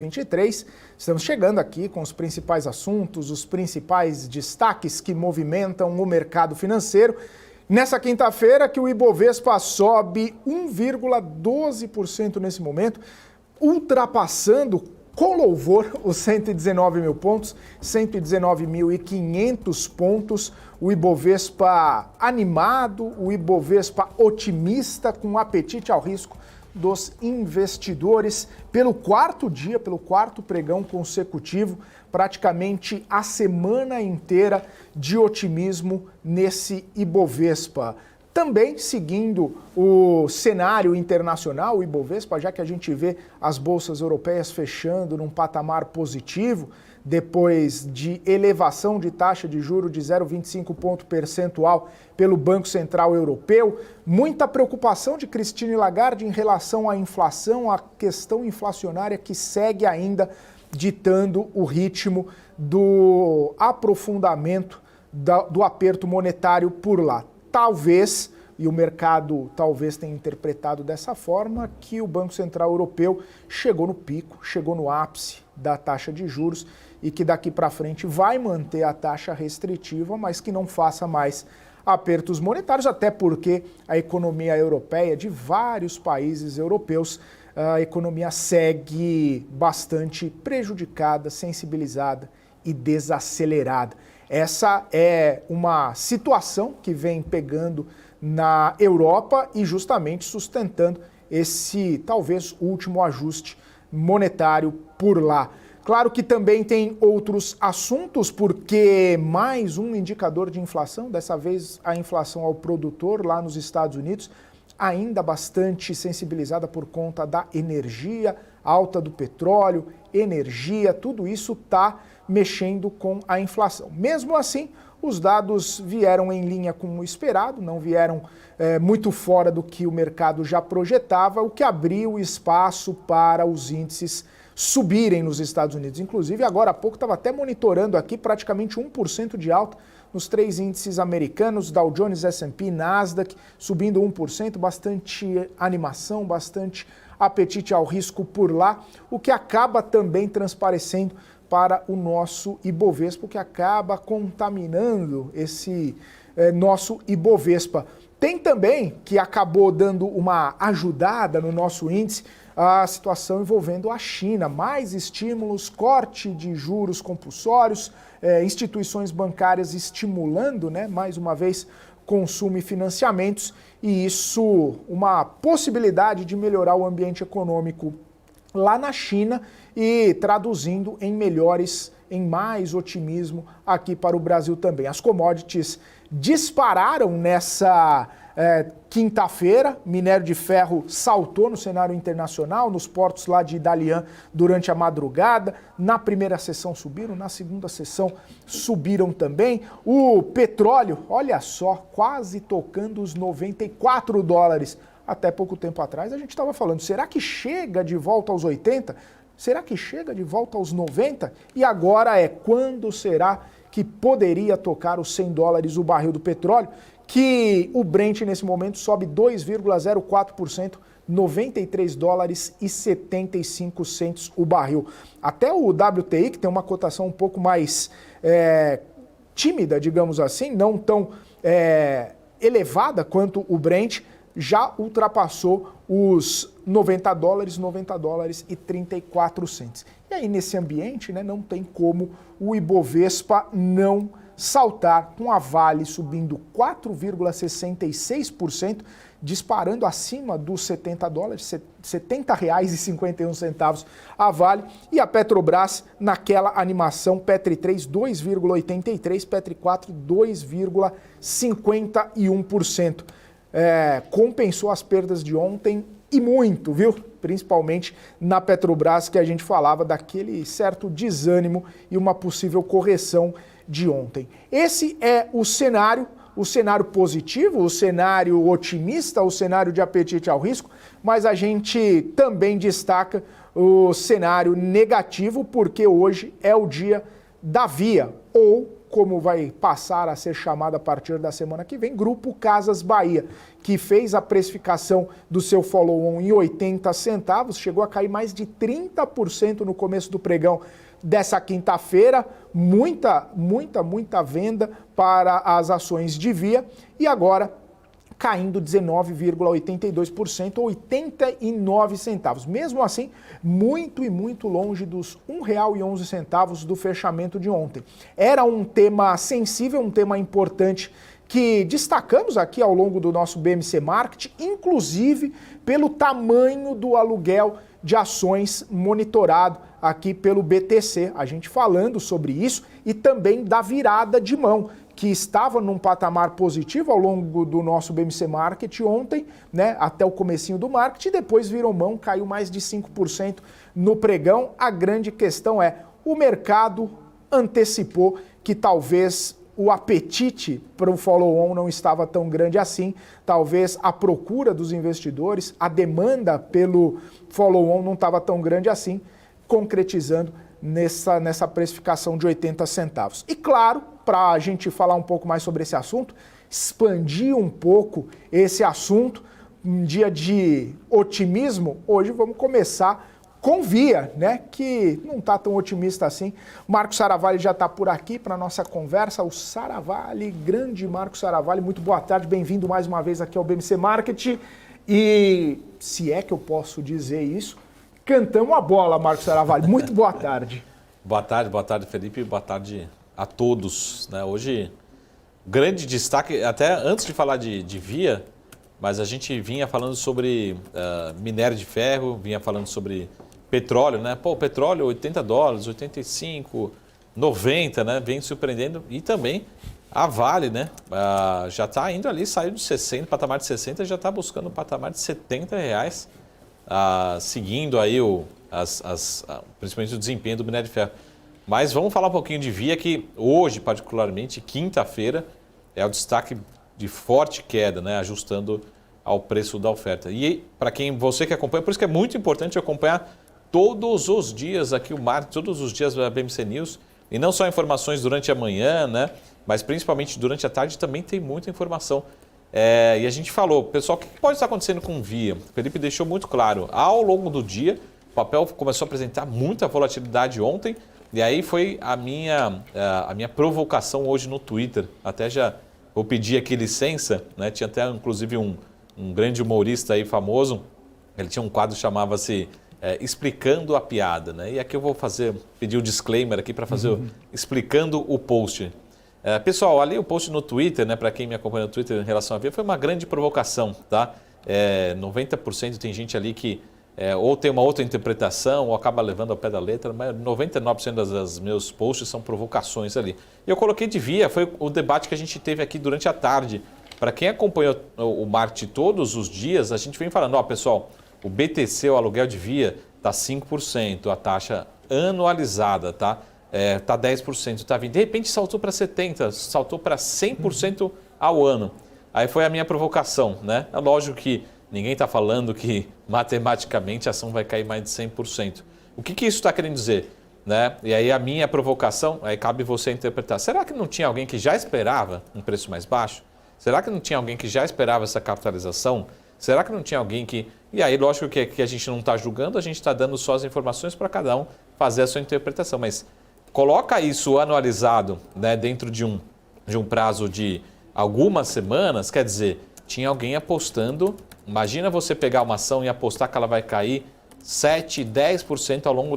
2023. Estamos chegando aqui com os principais assuntos, os principais destaques que movimentam o mercado financeiro. Nessa quinta-feira que o Ibovespa sobe 1,12% nesse momento, ultrapassando com louvor os 119 mil pontos, 119.500 pontos. O Ibovespa animado, o Ibovespa otimista, com apetite ao risco dos investidores pelo quarto dia, pelo quarto pregão consecutivo, praticamente a semana inteira de otimismo nesse Ibovespa. Também seguindo o cenário internacional, o Ibovespa, já que a gente vê as bolsas europeias fechando num patamar positivo, depois de elevação de taxa de juros de 0,25 ponto percentual pelo Banco Central Europeu, muita preocupação de Christine Lagarde em relação à inflação, a questão inflacionária que segue ainda ditando o ritmo do aprofundamento do aperto monetário por lá. Talvez, e o mercado talvez tenha interpretado dessa forma, que o Banco Central Europeu chegou no pico, chegou no ápice da taxa de juros e que daqui para frente vai manter a taxa restritiva, mas que não faça mais apertos monetários, até porque a economia europeia, de vários países europeus, a economia segue bastante prejudicada, sensibilizada e desacelerada. Essa é uma situação que vem pegando na Europa e justamente sustentando esse talvez último ajuste monetário por lá. Claro que também tem outros assuntos, porque mais um indicador de inflação, dessa vez a inflação ao produtor lá nos Estados Unidos, ainda bastante sensibilizada por conta da energia, alta do petróleo, energia, tudo isso está mexendo com a inflação. Mesmo assim, os dados vieram em linha com o esperado, não vieram muito fora do que o mercado já projetava, o que abriu espaço para os índices subirem nos Estados Unidos. Inclusive, agora há pouco estava até monitorando aqui praticamente 1% de alta nos três índices americanos, Dow Jones, S&P, Nasdaq, subindo 1%, bastante animação, bastante apetite ao risco por lá, o que acaba também transparecendo para o nosso Ibovespa, que acaba contaminando esse nosso Ibovespa. Tem também, que acabou dando uma ajudada no nosso índice, a situação envolvendo a China. Mais estímulos, corte de juros compulsórios, instituições bancárias estimulando, mais uma vez, consumo e financiamentos, e isso uma possibilidade de melhorar o ambiente econômico lá na China e traduzindo em mais otimismo aqui para o Brasil também. As commodities dispararam nessa quinta-feira, minério de ferro saltou no cenário internacional, nos portos lá de Dalian durante a madrugada, na primeira sessão subiram, na segunda sessão subiram também. O petróleo, olha só, quase tocando os $94. Até pouco tempo atrás a gente estava falando, será que chega de volta aos 80? Será que chega de volta aos 90? E agora quando será que poderia tocar os $100 o barril do petróleo? Que o Brent nesse momento sobe 2,04%, $93,75 o barril. Até o WTI, que tem uma cotação um pouco mais tímida, digamos assim, não tão elevada quanto o Brent, já ultrapassou os $90,34. E aí, nesse ambiente, não tem como o Ibovespa não saltar, com a Vale subindo 4,66%, disparando acima dos $70, R$70,51 a Vale, e a Petrobras naquela animação, Petri 3, 2,83%, Petri 4, 2,51%. Compensou as perdas de ontem e muito, viu? Principalmente na Petrobras, que a gente falava daquele certo desânimo e uma possível correção de ontem. Esse é o cenário positivo, o cenário otimista, o cenário de apetite ao risco, mas a gente também destaca o cenário negativo, porque hoje é o dia da Via, ou como vai passar a ser chamada a partir da semana que vem, Grupo Casas Bahia, que fez a precificação do seu follow-on em 80 centavos, chegou a cair mais de 30% no começo do pregão dessa quinta-feira, muita venda para as ações de Via, e agora caindo 19,82%, 89 centavos. Mesmo assim, muito longe dos R$ 1,11 do fechamento de ontem. Era um tema sensível, um tema importante que destacamos aqui ao longo do nosso BMC Market, inclusive pelo tamanho do aluguel de ações monitorado aqui pelo BTC. A gente falando sobre isso e também da virada de mão, que estava num patamar positivo ao longo do nosso BMC Market ontem, né, até o comecinho do market, e depois virou mão, caiu mais de 5% no pregão. A grande questão é, o mercado antecipou que talvez o apetite para o follow-on não estava tão grande assim, talvez a procura dos investidores, a demanda pelo follow-on não estava tão grande assim, concretizando nessa precificação de 80 centavos. E claro, para a gente falar um pouco mais sobre esse assunto, expandir um pouco esse assunto, um dia de otimismo, hoje vamos começar com Via, né, que não está tão otimista assim. Marco Saravalli já está por aqui para a nossa conversa. O Saravalli, grande Marco Saravalli, muito boa tarde, bem-vindo mais uma vez aqui ao BMC Market. E se é que eu posso dizer isso, cantamos a bola, Marco Saravalli. Muito boa tarde. Boa tarde, Felipe. Boa tarde a todos. Né? Hoje, grande destaque, até antes de falar de Via, mas a gente vinha falando sobre minério de ferro, vinha falando sobre petróleo, né? Pô, petróleo, $80, 85, 90, né? Vem surpreendendo. E também a Vale, né? Já está indo ali, saiu de 60, patamar de 60, já está buscando o patamar de R$70. Seguindo aí principalmente o desempenho do minério de ferro. Mas vamos falar um pouquinho de Via, que hoje, particularmente, quinta-feira, é o destaque de forte queda, né, ajustando ao preço da oferta. E para você que acompanha, por isso que é muito importante acompanhar todos os dias aqui o market, todos os dias a BMC News, e não só informações durante a manhã, né, mas principalmente durante a tarde também tem muita informação. E a gente falou, pessoal, o que pode estar acontecendo com o Via? O Felipe deixou muito claro, ao longo do dia, o papel começou a apresentar muita volatilidade ontem, e aí foi a minha provocação hoje no Twitter. Até já vou pedir aqui licença, né? Tinha até inclusive um grande humorista aí famoso, ele tinha um quadro que chamava-se Explicando a Piada, né? E aqui eu vou pedir o disclaimer aqui para fazer explicando o post. Pessoal, ali o post no Twitter, né, para quem me acompanha no Twitter em relação à Via, foi uma grande provocação, tá? 90% tem gente ali que ou tem uma outra interpretação ou acaba levando ao pé da letra, mas 99% dos meus posts são provocações ali. E eu coloquei de Via, foi o debate que a gente teve aqui durante a tarde. Para quem acompanhou o market todos os dias, a gente vem falando, pessoal, o BTC, o aluguel de Via, está 5%, a taxa anualizada, tá? Está 10%, está 20%. De repente saltou para 70%, saltou para 100% ao ano. Aí foi a minha provocação, né? É lógico que ninguém está falando que matematicamente a ação vai cair mais de 100%. O que isso está querendo dizer? Né? E aí a minha provocação, aí cabe você interpretar. Será que não tinha alguém que já esperava um preço mais baixo? Será que não tinha alguém que já esperava essa capitalização? Será que não tinha alguém que... E aí, lógico que a gente não está julgando, a gente está dando só as informações para cada um fazer a sua interpretação. Mas coloca isso anualizado, né, dentro de um prazo de algumas semanas, quer dizer, tinha alguém apostando. Imagina você pegar uma ação e apostar que ela vai cair 7%, 10% ao longo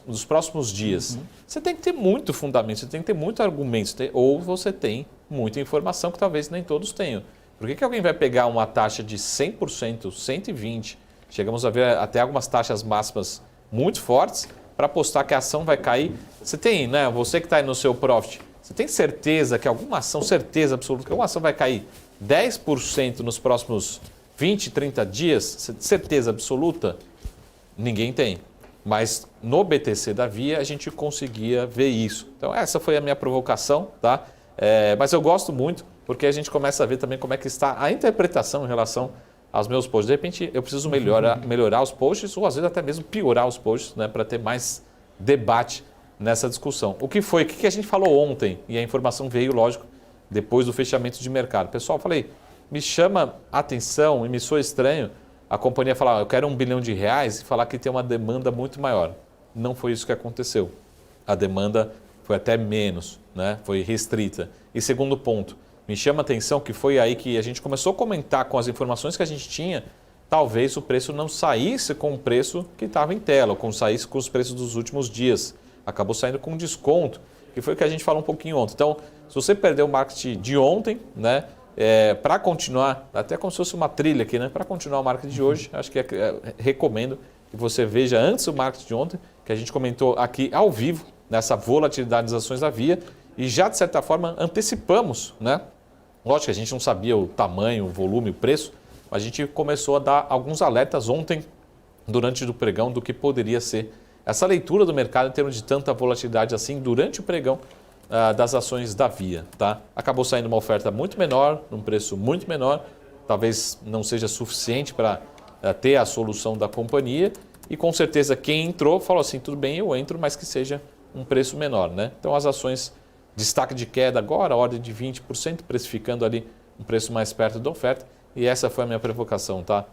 dos próximos dias. Você tem que ter muito fundamento, você tem que ter muito argumento, ou você tem muita informação que talvez nem todos tenham. Por que alguém vai pegar uma taxa de 100%, 120%, chegamos a ver até algumas taxas máximas muito fortes, para apostar que a ação vai cair? Você tem, né? Você que está aí no seu profit, você tem certeza que alguma ação, certeza absoluta que alguma ação vai cair 10% nos próximos 20, 30 dias? Certeza absoluta? Ninguém tem. Mas no BTC da Via a gente conseguia ver isso. Então essa foi a minha provocação, tá? Mas eu gosto muito porque a gente começa a ver também como é que está a interpretação em relação aos meus posts. De repente eu preciso melhorar os posts ou às vezes até mesmo piorar os posts, né, para ter mais debate nessa discussão. O que a gente falou ontem, e a informação veio, lógico, depois do fechamento de mercado. Pessoal, falei, me chama a atenção e me soa estranho a companhia falar, eu quero R$1 bilhão e falar que tem uma demanda muito maior. Não foi isso que aconteceu. A demanda foi até menos, né? Foi restrita. E segundo ponto, me chama a atenção que foi aí que a gente começou a comentar com as informações que a gente tinha, talvez o preço não saísse com o preço que estava em tela, ou saísse com os preços dos últimos dias. Acabou saindo com desconto, que foi o que a gente falou um pouquinho ontem. Então, se você perdeu o market de ontem, né? Para continuar, até como se fosse uma trilha aqui, né? Para continuar o market de hoje, acho que recomendo que você veja antes o market de ontem, que a gente comentou aqui ao vivo, nessa volatilidade das ações da Via, e já, de certa forma, antecipamos, né? Lógico que a gente não sabia o tamanho, o volume, o preço, mas a gente começou a dar alguns alertas ontem, durante o pregão, do que poderia ser essa leitura do mercado em termos de tanta volatilidade assim durante o pregão das ações da Via. Tá? Acabou saindo uma oferta muito menor, num preço muito menor, talvez não seja suficiente para ter a solução da companhia, e com certeza quem entrou falou assim, tudo bem, eu entro, mas que seja um preço menor. Né? Então as ações, destaque de queda agora, ordem de 20%, precificando ali um preço mais perto da oferta, e essa foi a minha provocação, tá?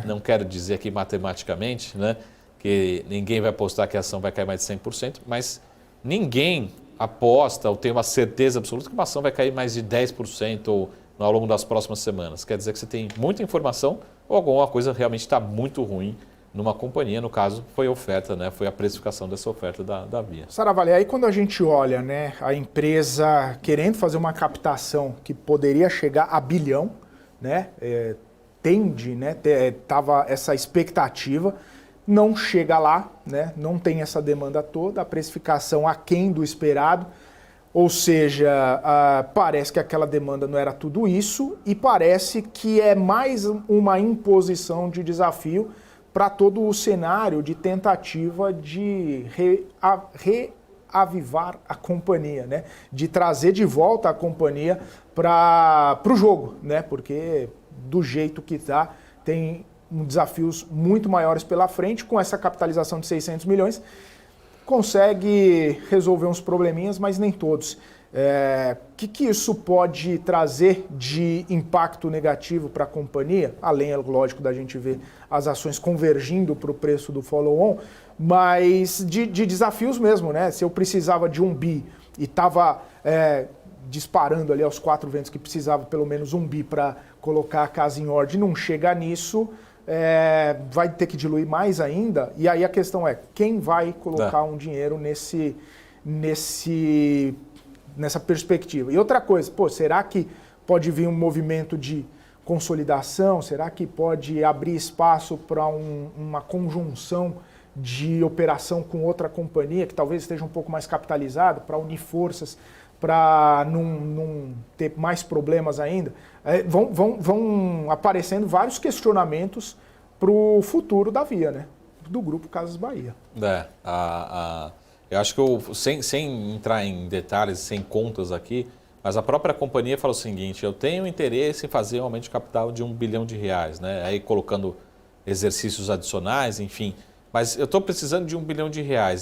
Não quero dizer aqui matematicamente, né, que ninguém vai apostar que a ação vai cair mais de 100%, mas ninguém aposta ou tem uma certeza absoluta que uma ação vai cair mais de 10% ou ao longo das próximas semanas. Quer dizer que você tem muita informação ou alguma coisa realmente está muito ruim numa companhia, no caso foi a oferta, né, foi a precificação dessa oferta da Via. Saravalli, aí quando a gente olha, né, a empresa querendo fazer uma captação que poderia chegar a bilhão, né, tende, né, tava essa expectativa, não chega lá, né, não tem essa demanda toda, a precificação aquém do esperado, ou seja, parece que aquela demanda não era tudo isso e parece que é mais uma imposição de desafio para todo o cenário de tentativa de reavivar a companhia, né, de trazer de volta a companhia para o jogo, né, porque do jeito que está, tem desafios muito maiores pela frente. Com essa capitalização de 600 milhões, consegue resolver uns probleminhas, mas nem todos. Que isso pode trazer de impacto negativo para a companhia? Além, é lógico, da gente ver as ações convergindo para o preço do follow-on, mas de desafios mesmo, né? Se eu precisava de 1 bi e estava disparando ali aos 4 ventos que precisava pelo menos 1 bi para colocar a casa em ordem, não chega nisso, vai ter que diluir mais ainda. E aí a questão é, quem vai colocar um dinheiro nessa perspectiva? E outra coisa, será que pode vir um movimento de consolidação? Será que pode abrir espaço para uma conjunção de operação com outra companhia que talvez esteja um pouco mais capitalizada, para unir forças, para não ter mais problemas ainda? Vão aparecendo vários questionamentos para o futuro da Via, né? Do Grupo Casas Bahia. Eu acho que sem entrar em detalhes, sem contas aqui, mas a própria companhia fala o seguinte, eu tenho interesse em fazer um aumento de capital de R$1 bilhão, né? Aí colocando exercícios adicionais, enfim. Mas eu estou precisando de R$1 bilhão.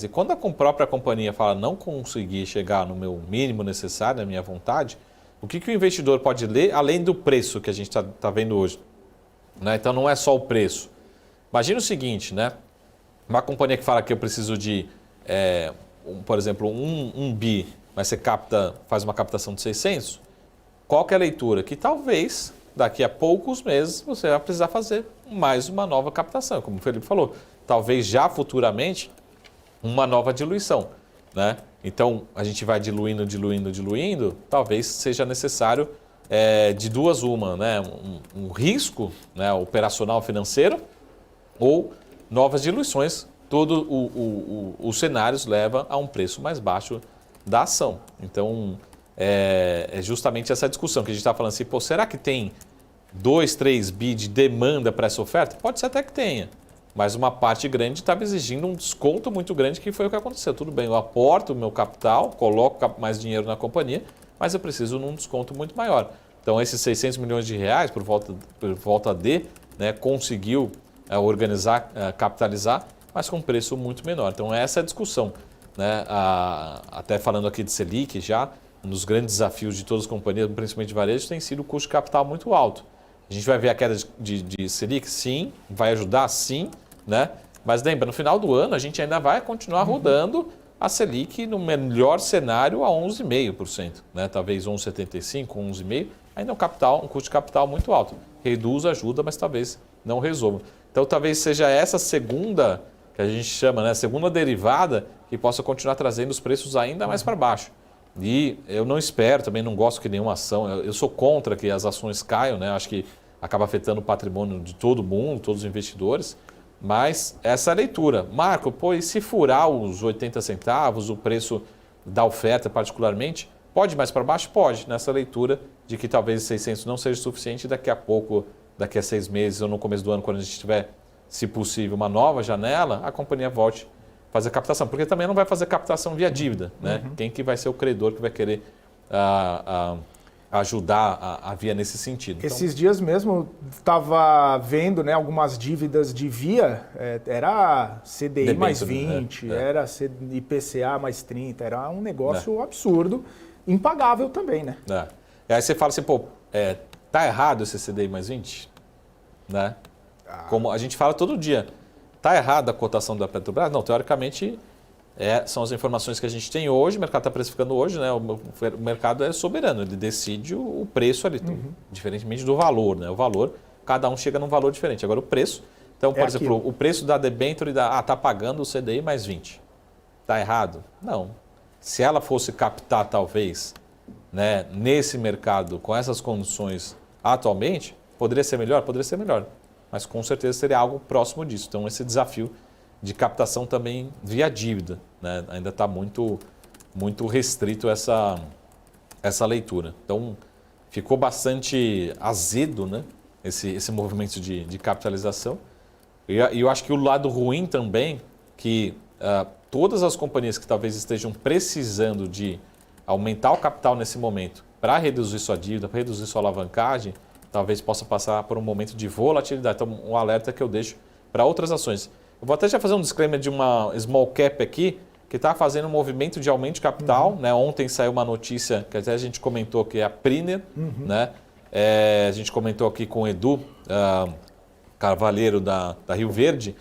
E quando a própria companhia fala não conseguir chegar no meu mínimo necessário, na minha vontade, o que o investidor pode ler, além do preço que a gente está vendo hoje? Né? Então não é só o preço. Imagina o seguinte, né? Uma companhia que fala que eu preciso de, por exemplo, um bi, mas você faz uma captação de 600, qual que é a leitura? Que talvez daqui a poucos meses você vai precisar fazer mais uma nova captação, como o Felipe falou. Talvez já futuramente uma nova diluição, né? Então a gente vai diluindo, talvez seja necessário de duas uma, né? Um risco, né, operacional financeiro ou novas diluições. Todos os cenários levam a um preço mais baixo da ação. Então é justamente essa discussão que a gente está falando assim, será que tem 2, 3 bi de demanda para essa oferta? Pode ser até que tenha. Mas uma parte grande estava exigindo um desconto muito grande, que foi o que aconteceu. Tudo bem, eu aporto o meu capital, coloco mais dinheiro na companhia, mas eu preciso de um desconto muito maior. Então, esses R$600 milhões, por volta de, né, conseguiu organizar, capitalizar, mas com um preço muito menor. Então, essa é a discussão. né, até falando aqui de Selic já, um dos grandes desafios de todas as companhias, principalmente de varejo, tem sido o custo de capital muito alto. A gente vai ver a queda de Selic? Sim. Vai ajudar? Sim. Né? Mas lembra, no final do ano a gente ainda vai continuar rodando a Selic no melhor cenário a 11,5%. Né? Talvez 11,75%, 11,5%. Ainda é um custo de capital muito alto. Reduz, ajuda, mas talvez não resolva. Então talvez seja essa segunda, que a gente chama, né, segunda derivada, que possa continuar trazendo os preços ainda mais para baixo. E eu não espero, também não gosto que nenhuma ação, eu sou contra que as ações caiam, né? Acho que acaba afetando o patrimônio de todo mundo, todos os investidores, mas essa é a leitura. Marco, e se furar os 80 centavos, o preço da oferta particularmente, pode ir mais para baixo? Pode, nessa leitura de que talvez 600 não seja suficiente, daqui a pouco, daqui a 6 meses ou no começo do ano, quando a gente tiver, se possível, uma nova janela, a companhia volte a fazer captação, porque também não vai fazer captação via dívida, né? Quem que vai ser o credor que vai querer ajudar a Via nesse sentido? Então, esses dias mesmo estava vendo, né, algumas dívidas de Via, era CDI Debênture, mais 20, era IPCA mais 30, era um negócio absurdo, impagável também, né? E aí você fala assim, tá errado esse CDI mais 20? Né? Como a gente fala todo dia, tá errada a cotação da Petrobras? Não, teoricamente são as informações que a gente tem hoje, o mercado está precificando hoje, né? O mercado é soberano, ele decide o preço ali, diferentemente do valor, né? O valor, cada um chega num valor diferente. Agora o preço, então, por exemplo, o preço da debênture está pagando o CDI mais 20. Está errado? Não. Se ela fosse captar, talvez, né, nesse mercado, com essas condições atualmente, poderia ser melhor? Poderia ser melhor. Mas com certeza seria algo próximo disso. Então, esse desafio de captação também via dívida, né? Ainda está muito restrito essa leitura. Então, ficou bastante azedo, né? esse movimento de capitalização. E eu acho que o lado ruim também, que todas as companhias que talvez estejam precisando de aumentar o capital nesse momento para reduzir sua dívida, para reduzir sua alavancagem, talvez possa passar por um momento de volatilidade. Então, um alerta que eu deixo para outras ações. Eu vou até já fazer um disclaimer de uma small cap aqui, que está fazendo um movimento de aumento de capital. Né? Ontem saiu uma notícia que até a gente comentou, que é a Priner. Né? A gente comentou aqui com o Edu Carvalheiro da Rio Verde.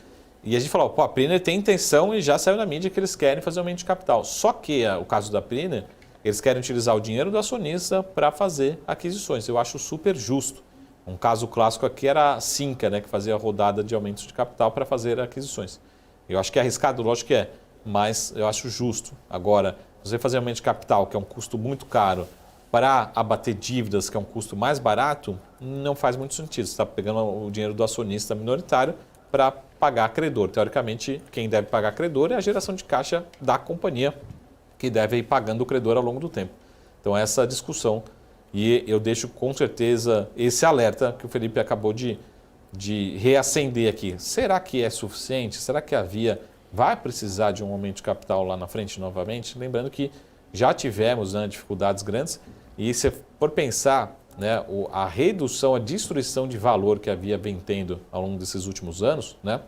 E a gente falou, a Priner tem intenção e já saiu na mídia que eles querem fazer aumento de capital. Só que o caso da Priner, eles querem utilizar o dinheiro do acionista para fazer aquisições. Eu acho super justo. Um caso clássico aqui era a Cinca, né, que fazia a rodada de aumentos de capital para fazer aquisições. Eu acho que é arriscado, lógico que é, mas eu acho justo. Agora, você fazer aumento de capital, que é um custo muito caro, para abater dívidas, que é um custo mais barato, não faz muito sentido. Você está pegando o dinheiro do acionista minoritário para pagar credor. Teoricamente, quem deve pagar credor é a geração de caixa da companhia, que deve ir pagando o credor ao longo do tempo. Então, essa discussão. E eu deixo com certeza esse alerta que o Felipe acabou de reacender aqui. Será que é suficiente? Será que a Via vai precisar de um aumento de capital lá na frente novamente? Lembrando que já tivemos, né, dificuldades grandes e se for pensar, né, a redução, a destruição de valor que a Via vem tendo ao longo desses últimos anos, né,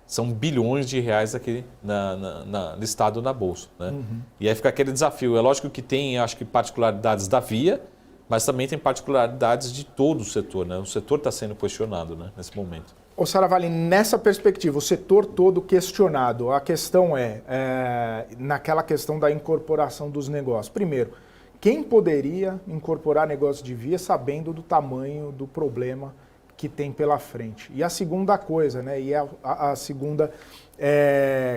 são bilhões de reais aqui listado na Bolsa. Né? E aí fica aquele desafio. É lógico que tem, acho que, particularidades da Via, mas também tem particularidades de todo o setor. Né? O setor está sendo questionado, né, nesse momento. Ô Saravalli, nessa perspectiva, o setor todo questionado, a questão naquela questão da incorporação dos negócios. Primeiro, quem poderia incorporar negócio de Via sabendo do tamanho do problema que tem pela frente? E a segunda coisa, né, e a segunda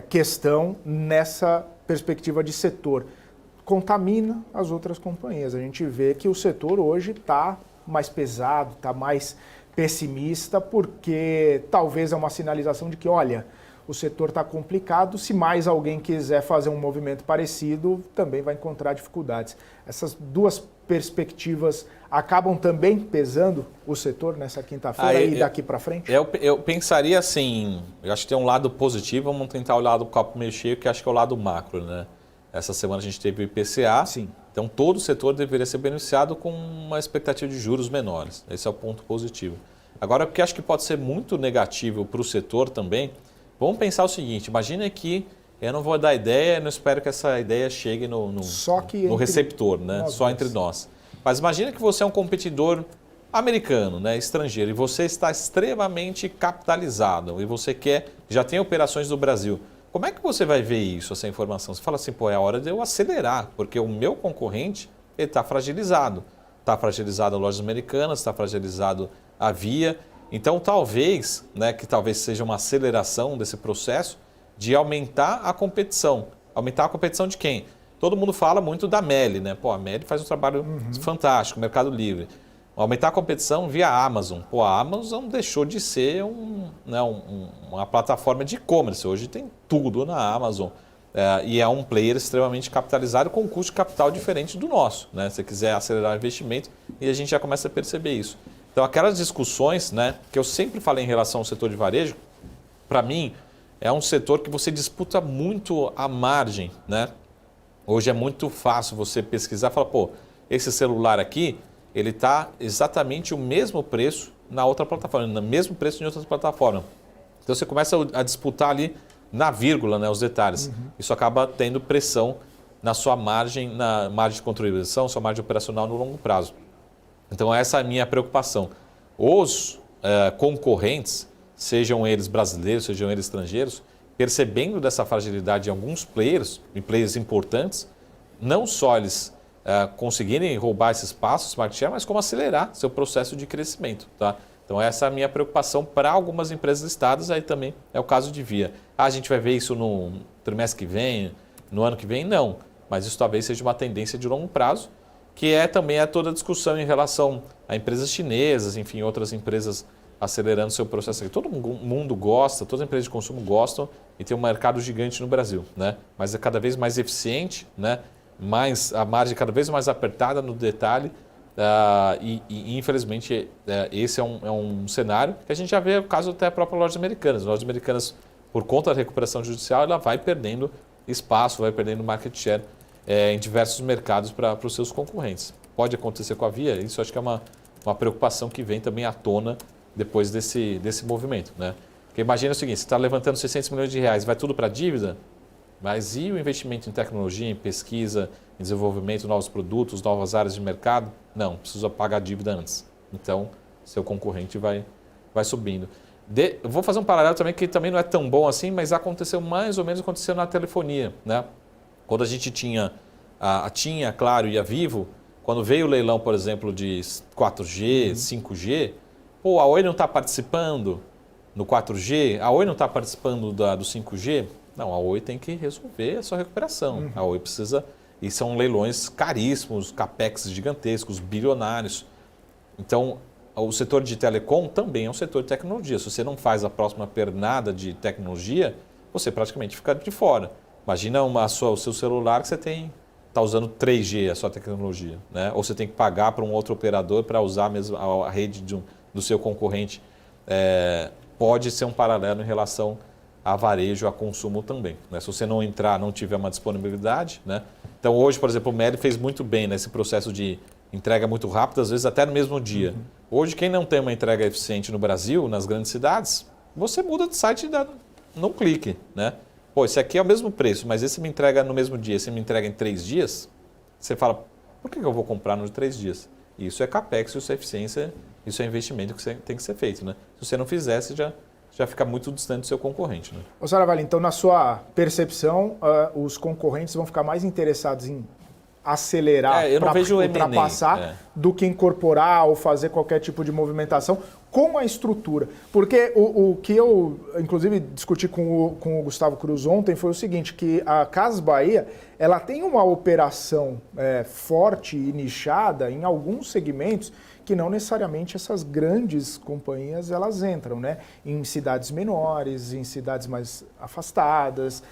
questão nessa perspectiva de setor, contamina as outras companhias. A gente vê que o setor hoje está mais pesado, está mais pessimista, porque talvez é uma sinalização de que, olha, o setor está complicado, se mais alguém quiser fazer um movimento parecido, também vai encontrar dificuldades. Essas duas perspectivas acabam também pesando o setor nessa quinta-feira e daqui para frente? Eu pensaria assim, eu acho que tem um lado positivo, vamos tentar olhar do copo meio cheio, que acho que é o lado macro, né? Essa semana a gente teve o IPCA, Sim. Então todo o setor deveria ser beneficiado com uma expectativa de juros menores. Esse é o ponto positivo. Agora, o que acho que pode ser muito negativo para o setor também, vamos pensar o seguinte, imagina que eu não vou dar ideia, não espero que essa ideia chegue no receptor, né? Só entre nós. Mas imagina que você é um competidor americano, né? Estrangeiro, e você está extremamente capitalizado e você já tem operações no Brasil. Como é que você vai ver isso, essa informação? Você fala assim, pô, é a hora de eu acelerar, porque o meu concorrente está fragilizado. Está fragilizado a lojas americanas, está fragilizado a Via. Então, talvez seja uma aceleração desse processo de aumentar a competição. Aumentar a competição de quem? Todo mundo fala muito da Meli, né? Pô, a Meli faz um trabalho fantástico, Mercado Livre. Aumentar a competição via Amazon. Pô, a Amazon deixou de ser uma plataforma de e-commerce. Hoje tem tudo na Amazon. E é um player extremamente capitalizado com um custo de capital diferente do nosso, né? Se você quiser acelerar o investimento, e a gente já começa a perceber isso. Então, aquelas discussões, né, que eu sempre falei em relação ao setor de varejo, para mim, é um setor que você disputa muito a margem, né? Hoje é muito fácil você pesquisar e falar, pô, esse celular aqui, ele está exatamente o mesmo preço na outra plataforma, no mesmo preço em outras plataformas. Então, você começa a disputar ali na vírgula, né, os detalhes. Isso acaba tendo pressão na sua margem, na margem de contribuição, sua margem operacional no longo prazo. Então, essa é a minha preocupação. Os concorrentes, sejam eles brasileiros, sejam eles estrangeiros, percebendo dessa fragilidade em alguns players, em players importantes, não só eles conseguirem roubar esse espaço, smart share, mas como acelerar seu processo de crescimento. Tá? Então, essa é a minha preocupação para algumas empresas listadas, aí também é o caso de Via. A gente vai ver isso no trimestre que vem, no ano que vem? Não. Mas isso talvez seja uma tendência de longo prazo, que também toda a discussão em relação a empresas chinesas, enfim, outras empresas acelerando seu processo aqui. Todo mundo gosta, todas as empresas de consumo gostam e tem um mercado gigante no Brasil, né? Mas é cada vez mais eficiente, né? A margem cada vez mais apertada no detalhe. E infelizmente esse é um cenário que a gente já vê o caso até a própria Lojas Americanas. Lojas Americanas, por conta da recuperação judicial, ela vai perdendo espaço, vai perdendo market share em diversos mercados para os seus concorrentes. Pode acontecer com a Via, isso acho que é uma preocupação que vem também à tona depois desse movimento, né? Porque imagina o seguinte, você está levantando 600 milhões de reais, vai tudo para a dívida, mas e o investimento em tecnologia, em pesquisa, em desenvolvimento de novos produtos, novas áreas de mercado? Não, precisa pagar a dívida antes. Então, seu concorrente vai subindo. Eu vou fazer um paralelo também, que também não é tão bom assim, mas aconteceu mais ou menos na telefonia, né? Quando a gente tinha a Claro e a Vivo, quando veio o leilão, por exemplo, de 4G, 5G, pô, a Oi não está participando no 4G, a Oi não está participando do 5G? Não, a Oi tem que resolver a sua recuperação. A Oi precisa... E são leilões caríssimos, capex gigantescos, bilionários. Então, o setor de telecom também é um setor de tecnologia. Se você não faz a próxima pernada de tecnologia, você praticamente fica de fora. Imagina o seu celular que você está usando 3G, a sua tecnologia, né? Ou você tem que pagar para um outro operador para usar mesmo a rede do seu concorrente. Pode ser um paralelo em relação a varejo, a consumo também, né? Se você não entrar, não tiver uma disponibilidade, né? Então hoje, por exemplo, o Meli fez muito bem nesse processo de entrega muito rápida, às vezes até no mesmo dia. Hoje, quem não tem uma entrega eficiente no Brasil, nas grandes cidades, você muda de site num clique, né? Pô, esse aqui é o mesmo preço, mas esse me entrega no mesmo dia, esse me entrega em 3 dias, você fala, por que eu vou comprar no de 3 dias? Isso é capex, isso é eficiência, isso é investimento que tem que ser feito, né? Se você não fizesse, já fica muito distante do seu concorrente, né? Ô, Saravalli, então, na sua percepção, os concorrentes vão ficar mais interessados em acelerar para ultrapassar do que incorporar ou fazer qualquer tipo de movimentação com a estrutura. Porque o que eu, inclusive, discuti com o Gustavo Cruz ontem foi o seguinte, que a Casas Bahia ela tem uma operação forte e nichada em alguns segmentos que não necessariamente essas grandes companhias elas entram, né? Em cidades menores, em cidades mais afastadas,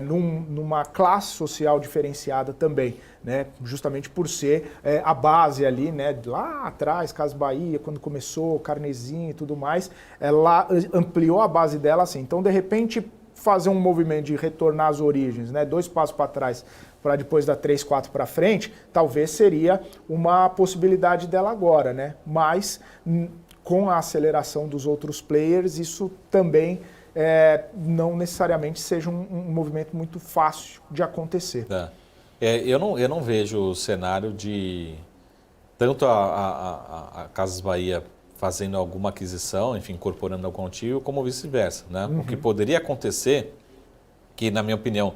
numa classe social diferenciada também, né? Justamente por ser a base ali, né? Lá atrás, Casas Bahia, quando começou, Carnezinho e tudo mais, ela ampliou a base dela assim. Então, de repente, fazer um movimento de retornar às origens, né? 2 passos para trás, para depois dar 3, 4 para frente, talvez seria uma possibilidade dela agora, né? Mas com a aceleração dos outros players, isso também não necessariamente seja um movimento muito fácil de acontecer. Eu não vejo o cenário de tanto a Casas Bahia fazendo alguma aquisição, enfim, incorporando algum ativo, como vice-versa, né? O que poderia acontecer, que na minha opinião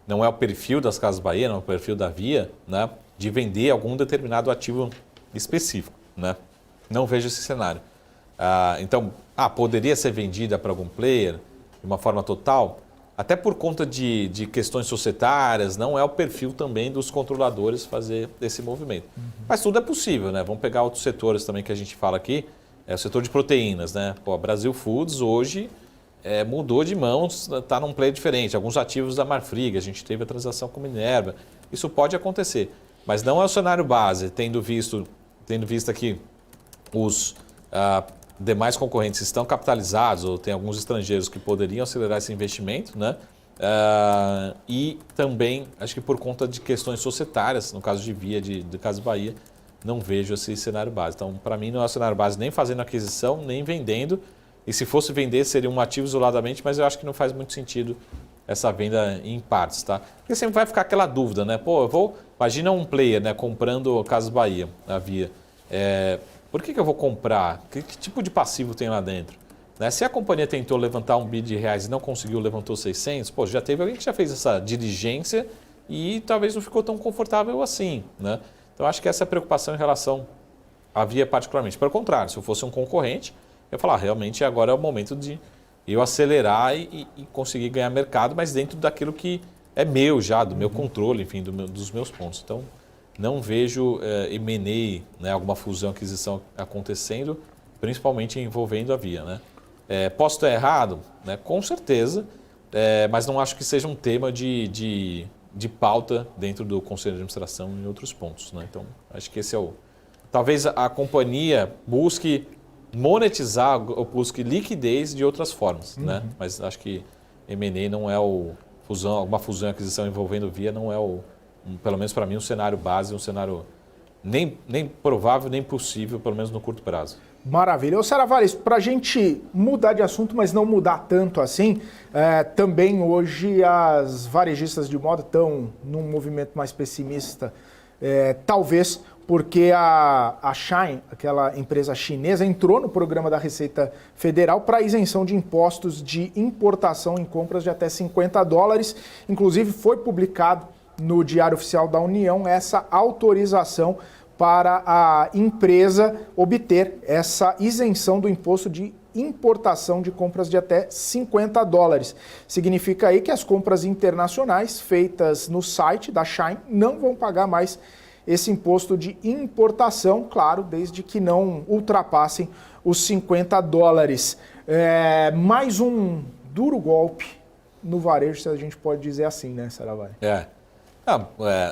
não é o perfil das Casas Bahia, não é o perfil da Via, né? De vender algum determinado ativo específico, né? Não vejo esse cenário. Então, poderia ser vendida para algum player de uma forma total? Até por conta de questões societárias, não é o perfil também dos controladores fazer esse movimento. Mas tudo é possível, né? Vamos pegar outros setores também que a gente fala aqui, o setor de proteínas, né? A Brasil Foods hoje mudou de mãos, está num play diferente. Alguns ativos da Marfrig, a gente teve a transação com Minerva, isso pode acontecer. Mas não é o cenário base, tendo visto que os demais concorrentes estão capitalizados ou tem alguns estrangeiros que poderiam acelerar esse investimento, né? E também, acho que por conta de questões societárias, no caso de Via, de Casas Bahia, não vejo esse cenário base. Então, para mim, não é o cenário base nem fazendo aquisição, nem vendendo. E se fosse vender, seria um ativo isoladamente, mas eu acho que não faz muito sentido essa venda em partes, tá? Porque sempre vai ficar aquela dúvida, né? Imagina um player, né, comprando Casas Bahia, a Via. Por que eu vou comprar? Que tipo de passivo tem lá dentro? Né? Se a companhia tentou levantar R$1 bilhão e não conseguiu, levantou 600, já teve alguém que já fez essa diligência e talvez não ficou tão confortável assim, né? Então, acho que essa é a preocupação em relação à Via particularmente. Pelo contrário, se eu fosse um concorrente, eu ia falar, realmente agora é o momento de eu acelerar e conseguir ganhar mercado, mas dentro daquilo que é meu já, do meu controle, enfim, dos meus pontos. Então, não vejo M&A, né, alguma fusão, aquisição acontecendo, principalmente envolvendo a Via, né? Posso estar errado? Né? Com certeza, mas não acho que seja um tema de pauta dentro do Conselho de Administração em outros pontos, né? Então, acho que esse é o... Talvez a companhia busque monetizar ou busque liquidez de outras formas, né? Mas acho que M&A não é alguma fusão e aquisição envolvendo Via não é pelo menos para mim, um cenário base, um cenário nem provável, nem possível, pelo menos no curto prazo. Maravilha. Ô, Serravares, para a gente mudar de assunto, mas não mudar tanto assim, também hoje as varejistas de moda estão num movimento mais pessimista, talvez porque a Shein, aquela empresa chinesa, entrou no programa da Receita Federal para isenção de impostos de importação em compras de até $50. Inclusive, foi publicado no Diário Oficial da União essa autorização para a empresa obter essa isenção do imposto de importação de compras de até $50. Significa aí que as compras internacionais feitas no site da Shein não vão pagar mais esse imposto de importação, claro, desde que não ultrapassem os $50. Mais um duro golpe no varejo, se a gente pode dizer assim, né, Serravares?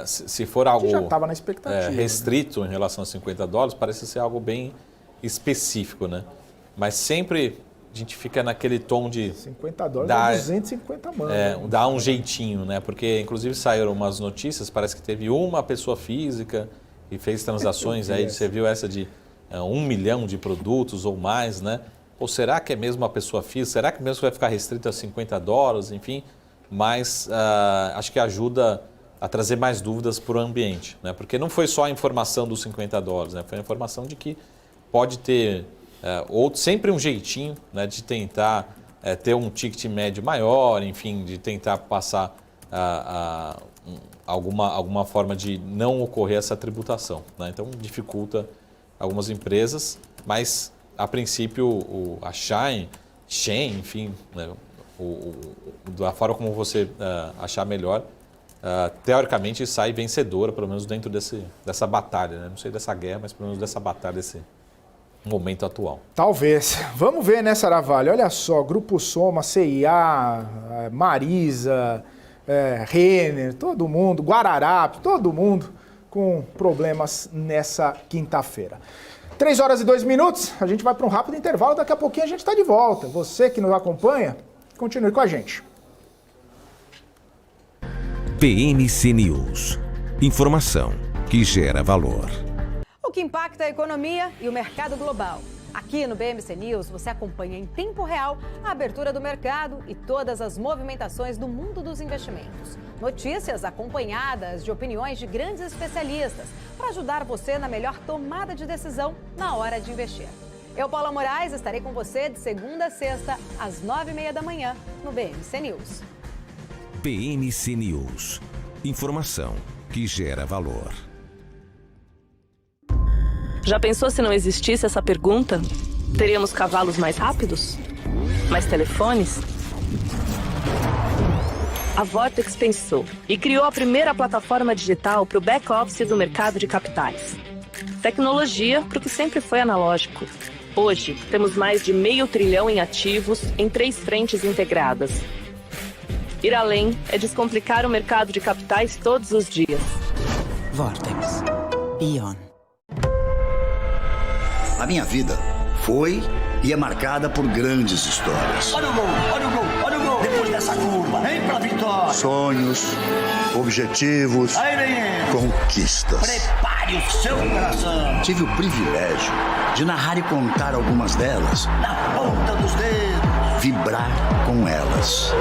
Se for algo já estava na expectativa, restrito, né, em relação a $50, parece ser algo bem específico, né? Mas sempre a gente fica naquele tom de... $50 é 250 mano. Dá um jeitinho, né? Porque inclusive saíram umas notícias, parece que teve uma pessoa física e fez transações aí, você viu essa de 1 milhão de produtos ou mais, né? Ou será que é mesmo uma pessoa física? Será que mesmo vai ficar restrito a $50? Enfim, mas acho que ajuda a trazer mais dúvidas para o ambiente, né? Porque não foi só a informação dos $50, né? Foi a informação de que pode ter sempre um jeitinho, né, de tentar ter um ticket médio maior, enfim, de tentar passar alguma forma de não ocorrer essa tributação, né? Então dificulta algumas empresas, mas a princípio a Shein, enfim, né, da forma como você achar melhor, teoricamente sai vencedora, pelo menos dentro dessa batalha, né? Não sei dessa guerra, mas pelo menos dessa batalha, desse momento atual. Talvez. Vamos ver, né, Saravalho? Olha só, Grupo Soma, CIA, Marisa, Renner, todo mundo, Guararapes, todo mundo com problemas nessa quinta-feira. 3h02, a gente vai para um rápido intervalo, daqui a pouquinho a gente está de volta. Você que nos acompanha, continue com a gente. PNC News. Informação que gera valor. O que impacta a economia e o mercado global. Aqui no BMC News, você acompanha em tempo real a abertura do mercado e todas as movimentações do mundo dos investimentos. Notícias acompanhadas de opiniões de grandes especialistas para ajudar você na melhor tomada de decisão na hora de investir. Eu, Paula Moraes, estarei com você de segunda a sexta, às 9h30 da manhã, no BMC News. BMC News. Informação que gera valor. Já pensou se não existisse essa pergunta? Teríamos cavalos mais rápidos? Mais telefones? A Vortex pensou e criou a primeira plataforma digital para o back-office do mercado de capitais. Tecnologia para o que sempre foi analógico. Hoje, temos mais de $500 bilhão em ativos em 3 frentes integradas. Ir além é descomplicar o mercado de capitais todos os dias. Vortex. Ion. A minha vida foi e é marcada por grandes histórias. Olha o gol, olha o gol, olha o gol. Depois dessa curva, vem pra vitória. Sonhos, objetivos, Aí, menino. conquistas. Prepare o seu coração. Tive o privilégio de narrar e contar algumas delas, Na ponta dos dedos. vibrar com elas.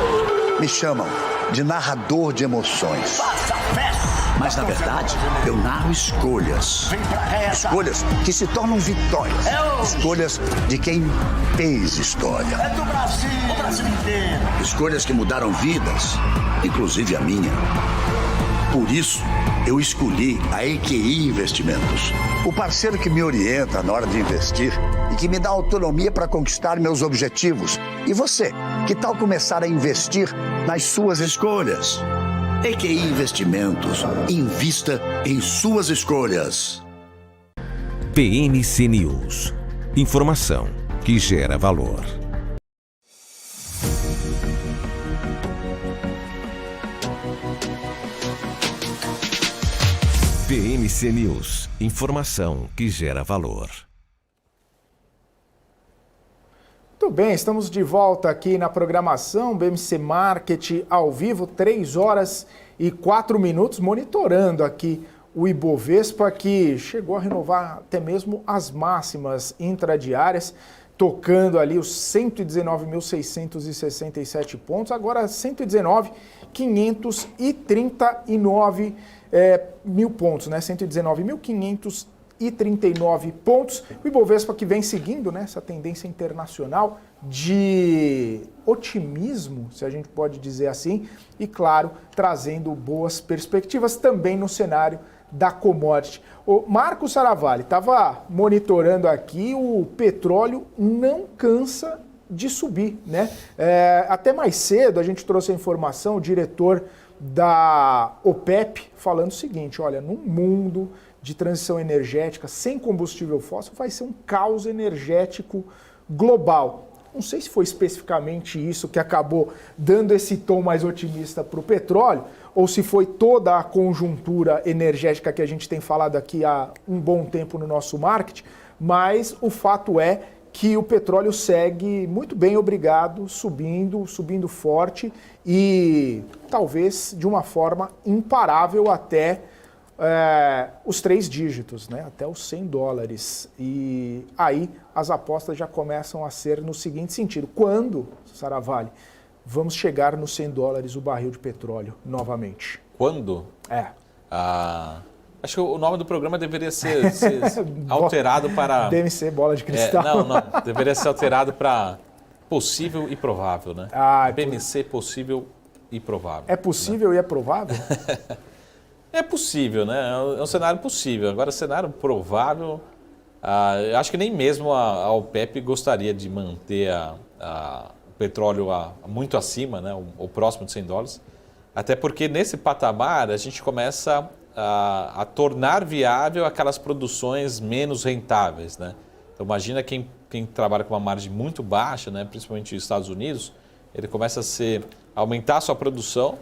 Me chamam de narrador de emoções. Faça festa. Mas, na verdade, eu narro escolhas. Vem pra reta. Escolhas que se tornam vitórias. É hoje. Escolhas de quem fez história. É do Brasil, o Brasil inteiro. Escolhas que mudaram vidas, inclusive a minha. Por isso, eu escolhi a EQI Investimentos, o parceiro que me orienta na hora de investir e que me dá autonomia para conquistar meus objetivos. E você, que tal começar a investir nas suas escolhas? EQI Investimentos. Invista em suas escolhas. BMC News. Informação que gera valor. BMC News. Informação que gera valor. Muito bem, estamos de volta aqui na programação BMC Market ao vivo, 3h04, monitorando aqui o Ibovespa, que chegou a renovar até mesmo as máximas intradiárias, tocando ali os 119.667 pontos, agora 119.539 mil pontos, né? 119.539 pontos. O Ibovespa que vem seguindo, né, essa tendência internacional de otimismo, se a gente pode dizer assim, e claro, trazendo boas perspectivas também no cenário da commodity. O Marco Saravalli estava monitorando aqui, o petróleo não cansa de subir, né? Até mais cedo a gente trouxe a informação, o diretor da OPEP falando o seguinte, olha, num mundo de transição energética sem combustível fóssil vai ser um caos energético global. Não sei se foi especificamente isso que acabou dando esse tom mais otimista para o petróleo, ou se foi toda a conjuntura energética que a gente tem falado aqui há um bom tempo no nosso marketing, mas o fato é que o petróleo segue muito bem, obrigado, subindo forte e talvez de uma forma imparável até os 3 dígitos, né? Até os $100. E aí as apostas já começam a ser no seguinte sentido. Quando, Saravalli, vamos chegar nos $100 o barril de petróleo novamente? Quando? Acho que o nome do programa deveria ser alterado para... BMC, bola de cristal. Não. Deveria ser alterado para possível e provável, né? BMC, possível e provável. É possível, né? E é provável? É possível, né? É um cenário possível. Agora, cenário provável, acho que nem mesmo a OPEP gostaria de manter o petróleo muito acima, né? Ou próximo de $100. Até porque nesse patamar a gente começa a tornar viável aquelas produções menos rentáveis, né? Então imagina quem trabalha com uma margem muito baixa, né? Principalmente nos Estados Unidos, ele começa a aumentar a sua produção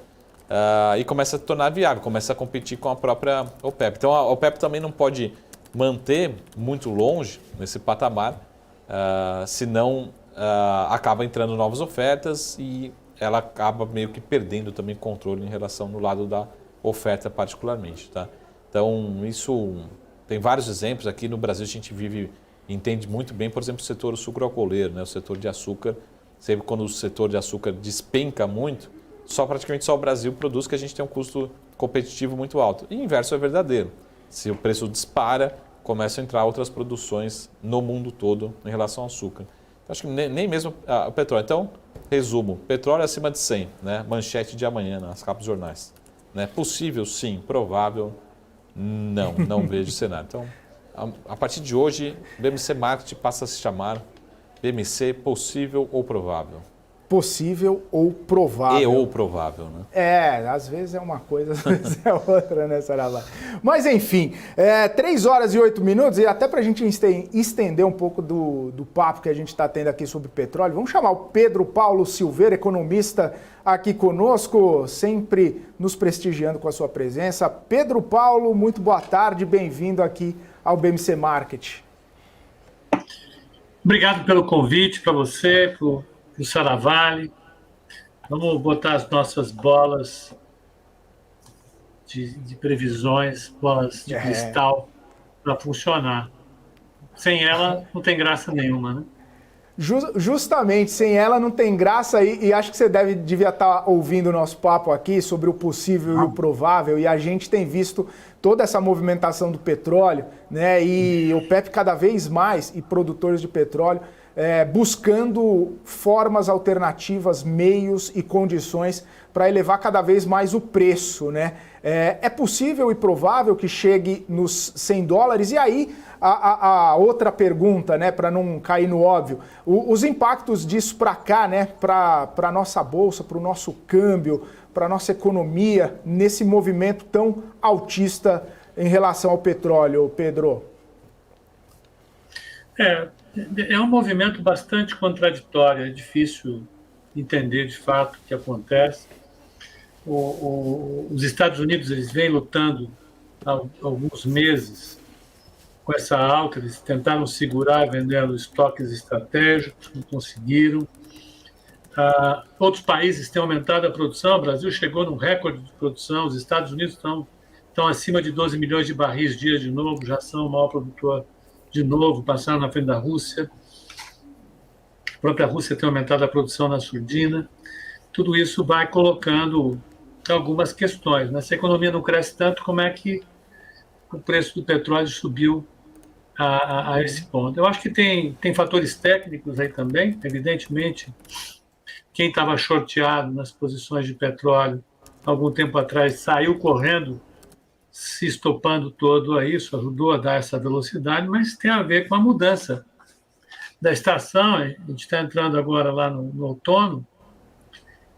e começa a tornar viável, começa a competir com a própria OPEP. Então a OPEP também não pode manter muito longe nesse patamar, senão acaba entrando novas ofertas e ela acaba meio que perdendo também controle em relação no lado da oferta particularmente, tá? Então isso tem vários exemplos. Aqui no Brasil a gente vive entende muito bem, por exemplo, o setor sucroalcooleiro, né? O setor de açúcar. Sempre quando o setor de açúcar despenca muito, praticamente só o Brasil produz, que a gente tem um custo competitivo muito alto. E o inverso é verdadeiro. Se o preço dispara, começam a entrar outras produções no mundo todo em relação ao açúcar. Então, acho que nem mesmo o petróleo. Então, resumo, petróleo acima de 100, né? Manchete de amanhã nas capas dos jornais. Né? Possível, sim. Provável, não vejo cenário. Então, a partir de hoje, BMC Market passa a se chamar BMC possível ou provável. Possível ou provável. E ou provável, né? Às vezes é uma coisa, às vezes é outra, né, Saravali? Mas enfim, 3 horas e 8 minutos, e até para a gente estender um pouco do papo que a gente está tendo aqui sobre petróleo, vamos chamar o Pedro Paulo Silveira, economista, aqui conosco, sempre nos prestigiando com a sua presença. Pedro Paulo, muito boa tarde, bem-vindo aqui ao BMC Market. Obrigado pelo convite, para você, para o Saravali. Vamos botar as nossas bolas de previsões, bolas de cristal, para funcionar. Sem ela, não tem graça nenhuma, né? Justamente, sem ela não tem graça, e acho que você devia estar ouvindo o nosso papo aqui sobre o possível e o provável, e a gente tem visto toda essa movimentação do petróleo, né? E o OPEP cada vez mais, e produtores de petróleo, buscando formas alternativas, meios e condições para elevar cada vez mais o preço, né? É possível e provável que chegue nos $100, e aí a outra pergunta, né, para não cair no óbvio, os impactos disso para cá, né, para a nossa bolsa, para o nosso câmbio, para a nossa economia, nesse movimento tão altista em relação ao petróleo, Pedro? É um movimento bastante contraditório, é difícil entender de fato o que acontece. Os Estados Unidos eles vêm lutando há alguns meses com essa alta, eles tentaram segurar vendendo estoques estratégicos, não conseguiram. Outros países têm aumentado a produção, o Brasil chegou num recorde de produção, os Estados Unidos estão acima de 12 milhões de barris dia de novo, já são o maior produtor de novo, passaram na frente da Rússia. A própria Rússia tem aumentado a produção na surdina. Tudo isso vai colocando algumas questões, né? Se a economia não cresce tanto, como é que o preço do petróleo subiu a esse ponto? Eu acho que tem fatores técnicos aí também, evidentemente. Quem estava shorteado nas posições de petróleo algum tempo atrás saiu correndo, se estopando todo a isso, ajudou a dar essa velocidade, mas tem a ver com a mudança da estação. A gente está entrando agora lá no outono,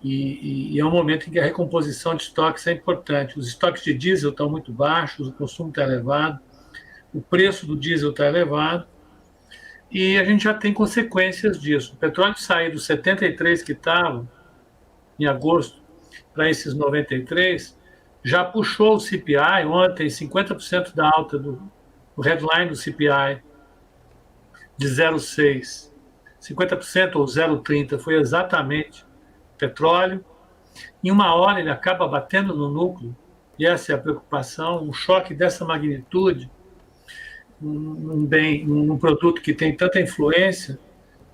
e é um momento em que a recomposição de estoques é importante. Os estoques de diesel estão muito baixos, o consumo está elevado, o preço do diesel está elevado, e a gente já tem consequências disso. O petróleo saiu dos 73 que estava em agosto para esses 93, já puxou o CPI ontem, 50% da alta do headline do CPI de 0,6, 50% ou 0,30 foi exatamente petróleo. Em uma hora ele acaba batendo no núcleo, e essa é a preocupação. Um choque dessa magnitude, um produto que tem tanta influência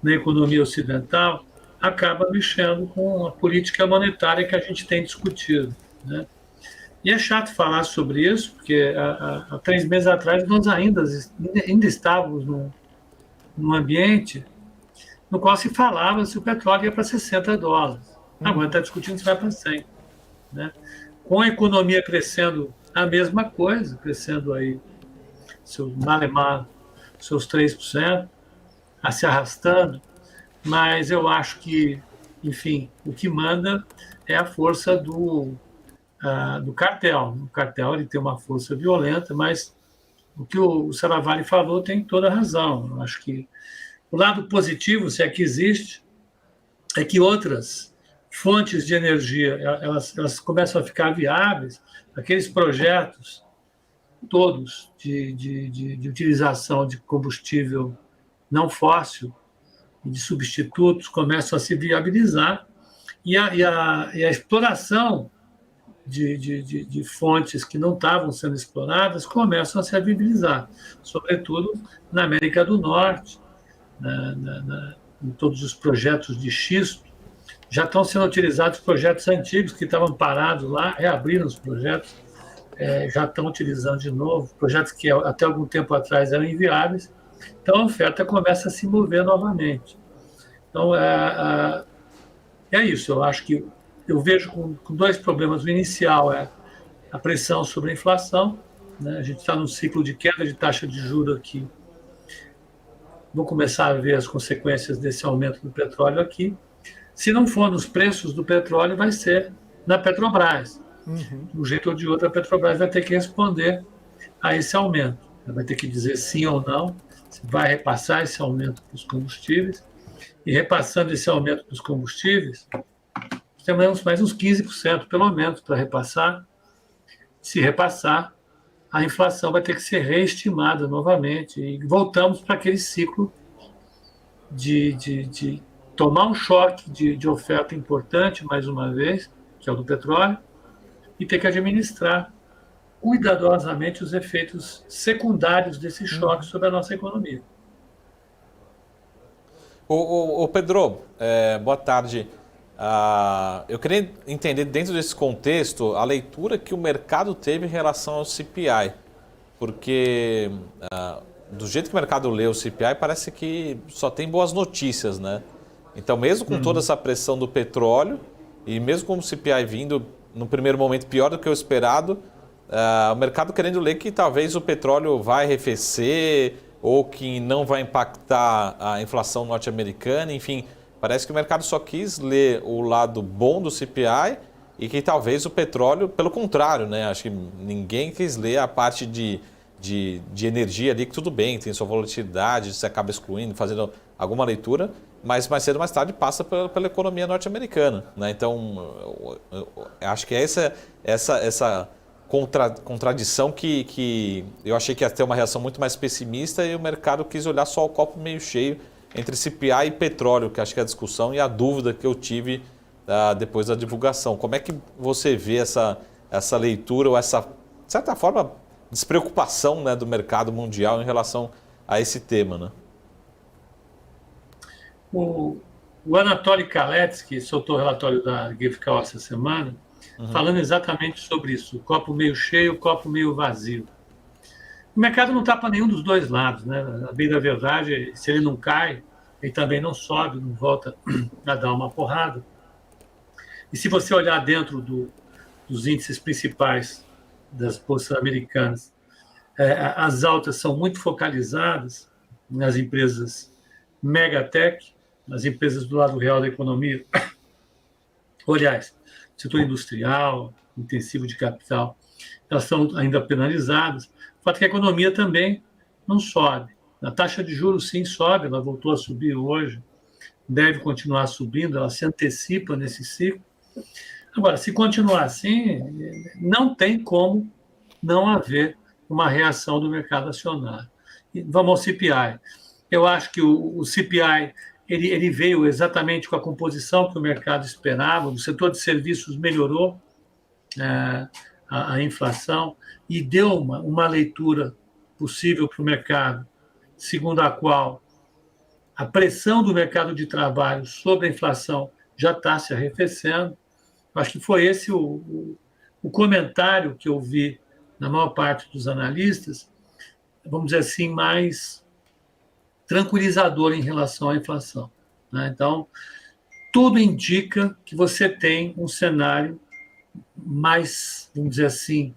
na economia ocidental, acaba mexendo com a política monetária que a gente tem discutido, né? E é chato falar sobre isso, porque há 3 meses atrás nós ainda estávamos num ambiente no qual se falava se o petróleo ia para $60. Agora está discutindo se vai para 100. Né? Com a economia crescendo a mesma coisa, crescendo aí seus 3%, se arrastando, mas eu acho que, enfim, o que manda é a força do cartel. O cartel ele tem uma força violenta, mas o que o Saravali falou tem toda a razão. Eu acho que o lado positivo, se é que existe, é que outras fontes de energia elas começam a ficar viáveis. Aqueles projetos todos de utilização de combustível não fóssil e de substitutos começam a se viabilizar, e a exploração de fontes que não estavam sendo exploradas começam a se viabilizar, sobretudo na América do Norte, em todos os projetos de xisto. Já estão sendo utilizados projetos antigos que estavam parados lá, reabriram os projetos, já estão utilizando de novo, projetos que até algum tempo atrás eram inviáveis. Então, a oferta começa a se mover novamente. Então, é isso. Eu acho que eu vejo com dois problemas. O inicial é a pressão sobre a inflação, né? A gente está num ciclo de queda de taxa de juros aqui. Vou começar a ver as consequências desse aumento do petróleo aqui. Se não for nos preços do petróleo, vai ser na Petrobras. De um jeito ou de outro, a Petrobras vai ter que responder a esse aumento. Ela vai ter que dizer sim ou não, se vai repassar esse aumento para os combustíveis. E repassando esse aumento para os combustíveis, temos mais uns 15%, pelo menos, para repassar. Se repassar, a inflação vai ter que ser reestimada novamente. E voltamos para aquele ciclo de tomar um choque de oferta importante, mais uma vez, que é o do petróleo, e ter que administrar cuidadosamente os efeitos secundários desse choque sobre a nossa economia. Ô Pedro, boa tarde. Eu queria entender, dentro desse contexto, a leitura que o mercado teve em relação ao CPI. Porque, do jeito que o mercado lê o CPI, parece que só tem boas notícias, né? Então, mesmo com toda essa pressão do petróleo, e mesmo com o CPI vindo, no primeiro momento, pior do que o esperado, o mercado querendo ler que talvez o petróleo vai arrefecer, ou que não vai impactar a inflação norte-americana, enfim, parece que o mercado só quis ler o lado bom do CPI e que talvez o petróleo, pelo contrário, né? Acho que ninguém quis ler a parte de energia ali, que tudo bem, tem sua volatilidade, você acaba excluindo, fazendo alguma leitura, mas mais cedo ou mais tarde passa pela economia norte-americana, né? Então, acho que é essa contradição que eu achei que ia ter uma reação muito mais pessimista e o mercado quis olhar só o copo meio cheio entre CPI e petróleo, que acho que é a discussão e a dúvida que eu tive depois da divulgação. Como é que você vê essa leitura ou essa, de certa forma, despreocupação, né, do mercado mundial em relação a esse tema, né? O Anatoly Kaletsky soltou o relatório da GfK essa semana, falando exatamente sobre isso, o copo meio cheio, o copo meio vazio. O mercado não está para nenhum dos dois lados, né? A bem da verdade, se ele não cai, ele também não sobe, não volta a dar uma porrada. E se você olhar dentro dos índices principais das bolsas americanas, as altas são muito focalizadas nas empresas megatech, nas empresas do lado real da economia. Aliás, setor industrial, intensivo de capital, elas são ainda penalizadas. O fato é que a economia também não sobe. A taxa de juros, sim, sobe, ela voltou a subir hoje, deve continuar subindo, ela se antecipa nesse ciclo. Agora, se continuar assim, não tem como não haver uma reação do mercado acionário. E vamos ao CPI. Eu acho que o CPI ele veio exatamente com a composição que o mercado esperava, o setor de serviços melhorou a inflação e deu uma leitura possível para o mercado, segundo a qual a pressão do mercado de trabalho sobre a inflação já está se arrefecendo. Acho que foi esse o comentário que eu vi na maior parte dos analistas, vamos dizer assim, mais tranquilizador em relação à inflação, né? Então, tudo indica que você tem um cenário mais, vamos dizer assim,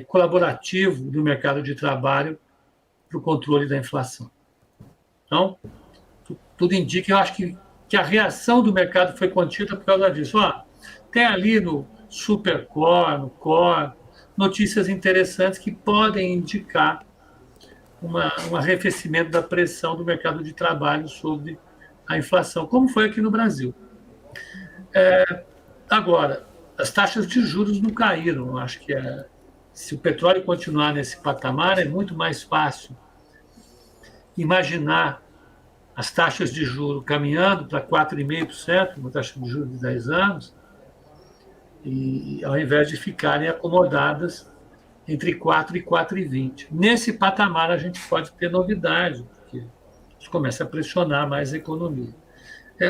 colaborativo do mercado de trabalho para o controle da inflação. Então, tudo indica, eu acho que a reação do mercado foi contida por causa disso. Tem ali no Supercore, no Core, notícias interessantes que podem indicar um arrefecimento da pressão do mercado de trabalho sobre a inflação, como foi aqui no Brasil. Agora, as taxas de juros não caíram. Eu acho que se o petróleo continuar nesse patamar, é muito mais fácil imaginar as taxas de juros caminhando para 4,5%, uma taxa de juros de 10 anos, e ao invés de ficarem acomodadas entre 4 e 4,20. Nesse patamar a gente pode ter novidade, porque isso começa a pressionar mais a economia.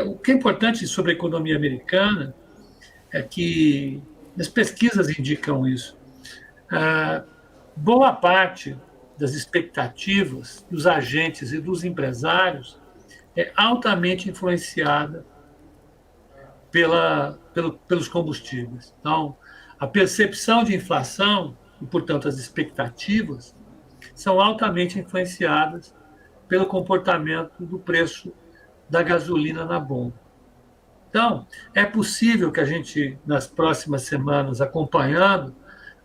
O que é importante sobre a economia americana é que as pesquisas indicam isso. Boa parte das expectativas dos agentes e dos empresários é altamente influenciada pelos combustíveis. Então, a percepção de inflação e, portanto, as expectativas são altamente influenciadas pelo comportamento do preço da gasolina na bomba. Então, é possível que a gente, nas próximas semanas, acompanhando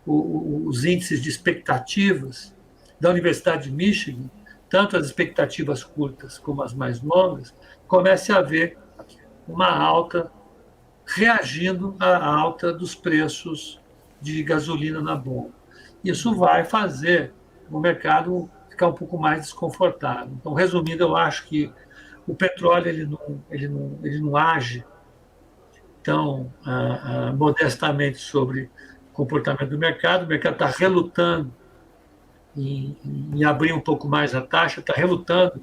os índices de expectativas da Universidade de Michigan, tanto as expectativas curtas como as mais longas, comece a haver uma alta reagindo à alta dos preços de gasolina na bomba. Isso vai fazer o mercado ficar um pouco mais desconfortável. Então, resumindo, eu acho que o petróleo ele não age tão modestamente sobre o comportamento do mercado. O mercado está relutando em abrir um pouco mais a taxa, está relutando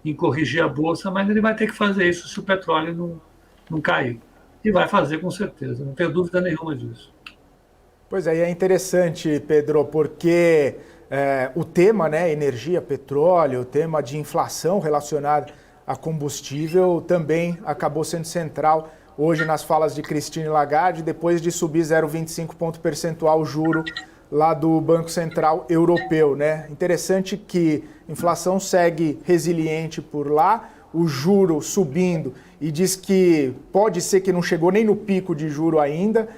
em corrigir a bolsa, mas ele vai ter que fazer isso se o petróleo não cair. E vai fazer com certeza, não tenho dúvida nenhuma disso. Pois é, e é interessante, Pedro, porque o tema, né, energia, petróleo, o tema de inflação relacionado a combustível também acabou sendo central hoje nas falas de Christine Lagarde, depois de subir 0,25 ponto percentual o juro lá do Banco Central Europeu, né? Interessante que a inflação segue resiliente por lá, o juro subindo, e diz que pode ser que não chegou nem no pico de juro ainda,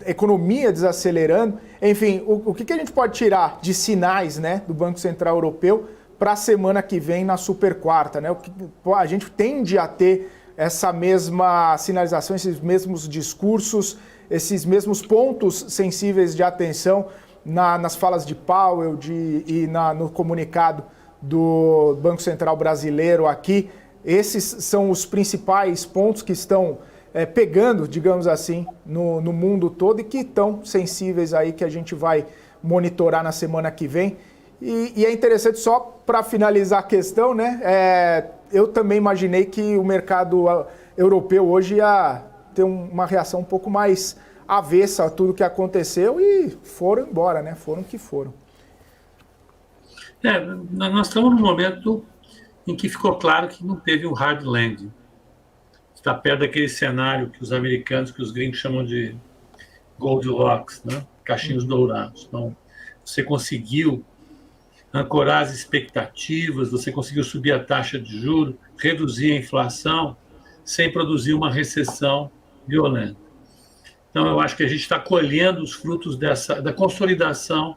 economia desacelerando. Enfim, o que a gente pode tirar de sinais, né, do Banco Central Europeu para a semana que vem na super quarta, né? A gente tende a ter essa mesma sinalização, esses mesmos discursos, esses mesmos pontos sensíveis de atenção nas falas de Powell no comunicado do Banco Central Brasileiro aqui. Esses são os principais pontos que estão pegando, digamos assim, no mundo todo e que estão sensíveis aí, que a gente vai monitorar na semana que vem. E é interessante, só para finalizar a questão, né? Eu também imaginei que o mercado europeu hoje ia ter uma reação um pouco mais avessa a tudo que aconteceu e foram embora, né? Foram que foram. Nós estamos num momento em que ficou claro que não teve um hard landing. Está perto daquele cenário que os americanos, que os gringos chamam de Goldilocks, né? Caixinhos dourados. Então, você conseguiu ancorar as expectativas, você conseguiu subir a taxa de juros, reduzir a inflação, sem produzir uma recessão violenta. Então, eu acho que a gente está colhendo os frutos da consolidação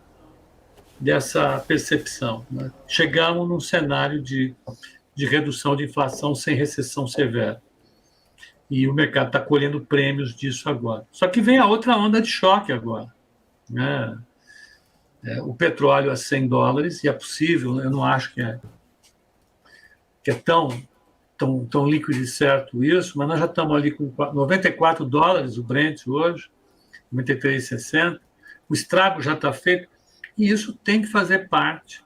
dessa percepção, né? Chegamos num cenário de redução de inflação sem recessão severa. E o mercado está colhendo prêmios disso agora. Só que vem a outra onda de choque agora, né? O petróleo a $100, e é possível, eu não acho que é tão líquido e certo isso, mas nós já estamos ali com $94 o Brent hoje, 93,60. O estrago já está feito, e isso tem que fazer parte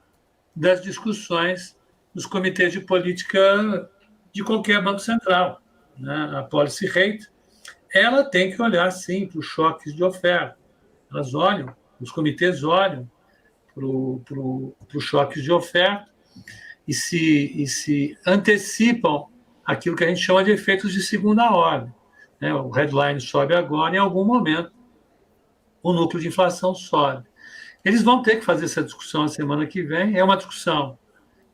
das discussões dos comitês de política de qualquer banco central, né? A policy rate, ela tem que olhar, sim, para os choques de oferta. Elas olham, os comitês olham para os choques de oferta e se antecipam aquilo que a gente chama de efeitos de segunda ordem, né? O headline sobe agora e, em algum momento, o núcleo de inflação sobe. Eles vão ter que fazer essa discussão na semana que vem. É uma discussão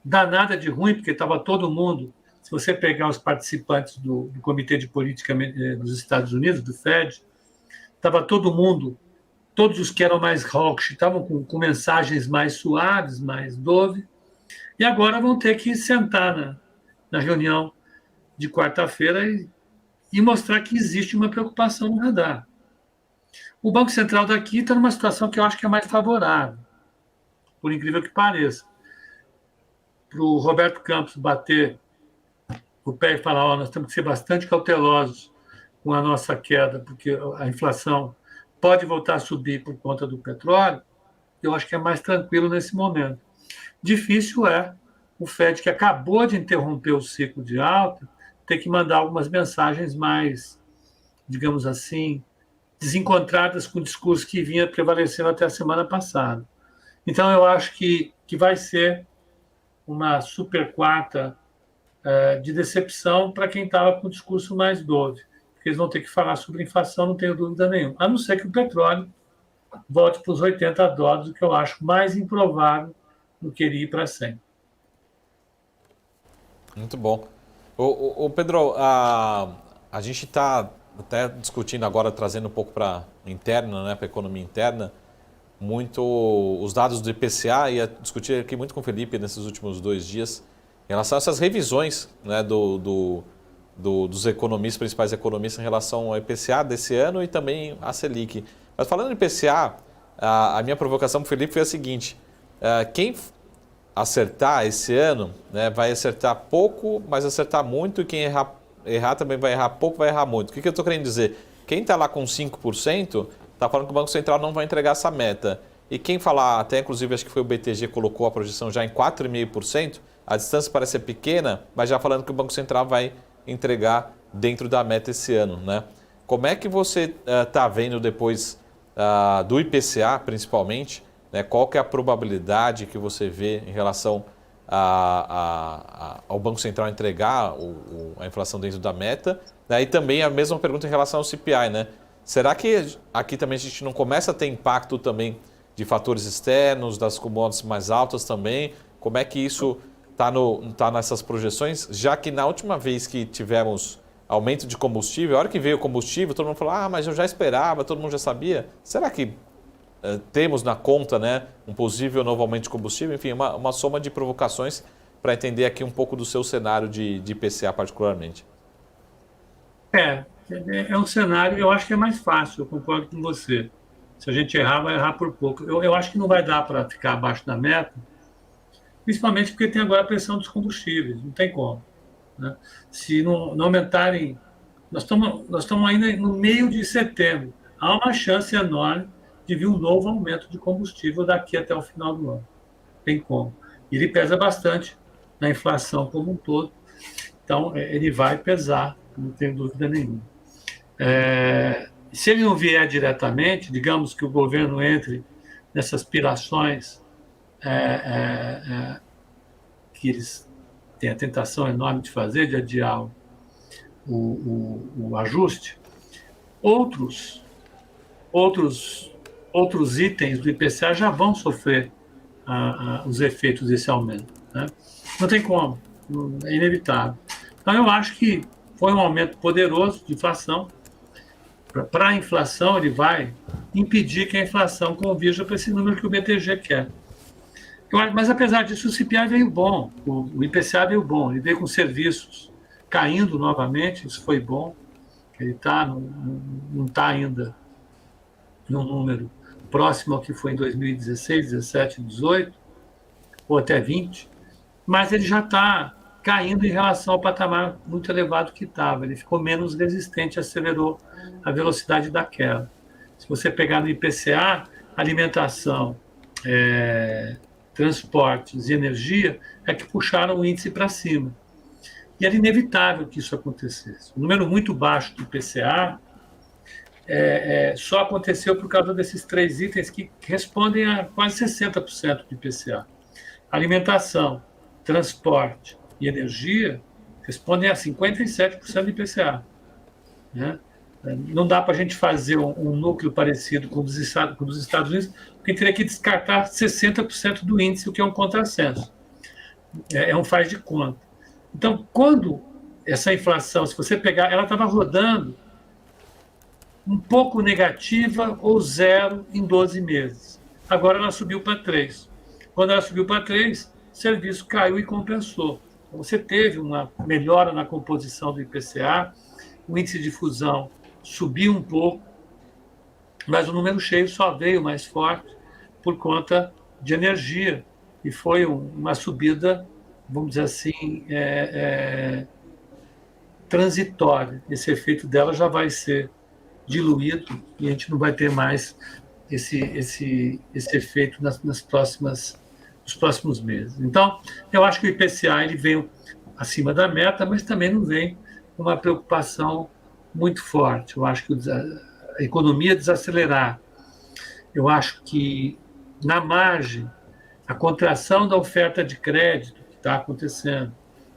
danada de ruim, porque estava todo mundo, se você pegar os participantes do Comitê de Política dos Estados Unidos, do Fed, estava todo mundo, todos os que eram mais hawkish, estavam com mensagens mais suaves, mais dove, e agora vão ter que sentar na reunião de quarta-feira e mostrar que existe uma preocupação no radar. O Banco Central daqui está numa situação que eu acho que é mais favorável, por incrível que pareça. Para o Roberto Campos bater o pé e falar: nós temos que ser bastante cautelosos com a nossa queda, porque a inflação pode voltar a subir por conta do petróleo, eu acho que é mais tranquilo nesse momento. Difícil é o Fed, que acabou de interromper o ciclo de alta, ter que mandar algumas mensagens mais, digamos assim, desencontradas com o discurso que vinha prevalecendo até a semana passada. Então, eu acho que vai ser uma super quarta de decepção para quem estava com o discurso mais dove, porque eles vão ter que falar sobre inflação, não tenho dúvida nenhuma, a não ser que o petróleo volte para os $80, o que eu acho mais improvável do que ele ir para 100. Muito bom. Ô Pedro, a gente está até discutindo agora, trazendo um pouco para interna, né, para a economia interna, muito os dados do IPCA, e discutir aqui muito com o Felipe nesses últimos 2 dias, em relação a essas revisões, né, dos economistas, principais economistas, em relação ao IPCA desse ano e também a Selic. Mas falando em IPCA, a minha provocação para o Felipe foi a seguinte: quem acertar esse ano, né, vai acertar pouco, mas acertar muito, e quem errar também vai errar pouco, vai errar muito. O que eu estou querendo dizer? Quem está lá com 5% está falando que o Banco Central não vai entregar essa meta. E quem falar, até inclusive acho que foi o BTG que colocou a projeção já em 4,5%, a distância parece ser pequena, mas já falando que o Banco Central vai entregar dentro da meta esse ano, né? Como é que você está vendo depois do IPCA, principalmente, né? Qual que é a probabilidade que você vê em relação ao Banco Central entregar a inflação dentro da meta? E também a mesma pergunta em relação ao CPI, né? Será que aqui também a gente não começa a ter impacto também de fatores externos, das commodities mais altas também? Como é que isso está nessas projeções? Já que na última vez que tivemos aumento de combustível, a hora que veio o combustível, todo mundo falou, mas eu já esperava, todo mundo já sabia. Será que temos na conta, né, um possível novo aumento de combustível? Enfim, uma soma de provocações para entender aqui um pouco do seu cenário de IPCA particularmente. É um cenário, eu acho que é mais fácil, eu concordo com você. Se a gente errar, vai errar por pouco. Eu acho que não vai dar para ficar abaixo da meta, principalmente porque tem agora a pressão dos combustíveis, não tem como, né? Se não aumentarem, nós estamos ainda no meio de setembro, há uma chance enorme de vir um novo aumento de combustível daqui até o final do ano. Tem como. E ele pesa bastante na inflação como um todo, então ele vai pesar, não tenho dúvida nenhuma. Se ele não vier diretamente, digamos que o governo entre nessas pirações que eles têm a tentação enorme de fazer, de adiar o ajuste, outros itens do IPCA já vão sofrer os efeitos desse aumento, né? Não tem como, é inevitável. Então, eu acho que foi um aumento poderoso de inflação. Para a inflação, ele vai impedir que a inflação convirja para esse número que o BTG quer. Mas, apesar disso, o CPI veio bom, o IPCA veio bom, ele veio com serviços caindo novamente, isso foi bom. Ele não está ainda num número próximo ao que foi em 2016, 17, 18, ou até 20, mas ele já está caindo em relação ao patamar muito elevado que estava. Ele ficou menos resistente, acelerou a velocidade da queda. Se você pegar no IPCA, alimentação, transportes e energia é que puxaram o índice para cima. E era inevitável que isso acontecesse. Um número muito baixo do IPCA só aconteceu por causa desses 3 itens que respondem a quase 60% do IPCA. Alimentação, transporte e energia respondem a 57% do IPCA, né? Não dá para a gente fazer um núcleo parecido com o dos Estados Unidos, porque teria que descartar 60% do índice, o que é um contrassenso. É um faz de conta. Então, quando essa inflação, se você pegar, ela estava rodando um pouco negativa ou zero em 12 meses. Agora ela subiu para 3. Quando ela subiu para 3, o serviço caiu e compensou. Então, você teve uma melhora na composição do IPCA, o índice de fusão subiu um pouco, mas o número cheio só veio mais forte por conta de energia. E foi uma subida, vamos dizer assim, transitória. Esse efeito dela já vai ser diluído e a gente não vai ter mais esse efeito nos próximos meses. Então, eu acho que o IPCA ele veio acima da meta, mas também não vem com uma preocupação muito forte. Eu acho que a economia desacelerar. Eu acho que, na margem, a contração da oferta de crédito que está acontecendo,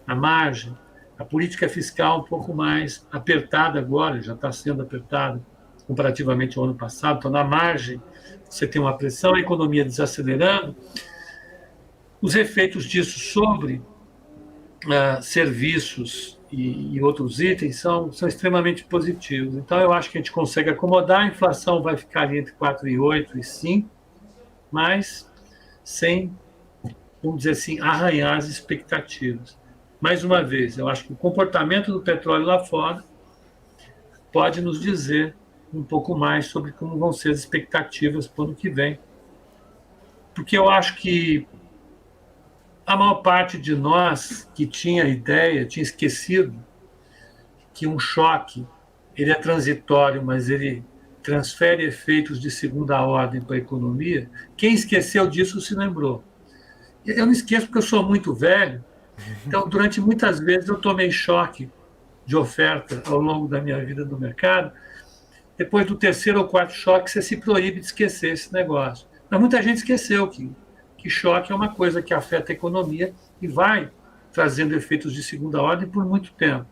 a margem, a política fiscal um pouco mais apertada agora, já está sendo apertada comparativamente ao ano passado, então na margem você tem uma pressão, a economia desacelerando, os efeitos disso sobre serviços e outros itens são extremamente positivos. Então eu acho que a gente consegue acomodar, a inflação vai ficar ali entre 4,8 e 5, mas sem, vamos dizer assim, arranhar as expectativas. Mais uma vez, eu acho que o comportamento do petróleo lá fora pode nos dizer um pouco mais sobre como vão ser as expectativas para o ano que vem. Porque eu acho que a maior parte de nós que tinha ideia, tinha esquecido que um choque ele é transitório, mas ele transfere efeitos de segunda ordem para a economia. Quem esqueceu disso se lembrou. Eu não esqueço porque eu sou muito velho, então durante muitas vezes eu tomei choque de oferta ao longo da minha vida no mercado. Depois do terceiro ou quarto choque, você se proíbe de esquecer esse negócio. Mas muita gente esqueceu que choque é uma coisa que afeta a economia e vai trazendo efeitos de segunda ordem por muito tempo.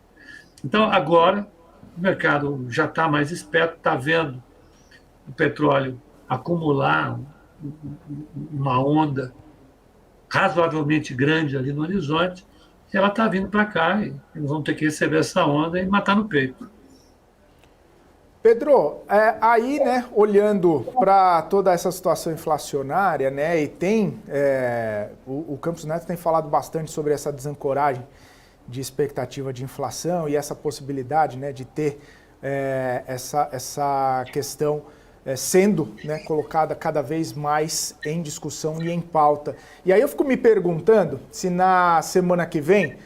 Então, agora, o mercado já está mais esperto, está vendo o petróleo acumular uma onda razoavelmente grande ali no horizonte, e ela está vindo para cá, e eles vão ter que receber essa onda e matar no peito. Pedro, aí, né, olhando para toda essa situação inflacionária, né, e tem, o Campos Neto tem falado bastante sobre essa desancoragem de expectativa de inflação e essa possibilidade, né, de ter essa questão sendo, né, colocada cada vez mais em discussão e em pauta. E aí eu fico me perguntando se na semana que vem,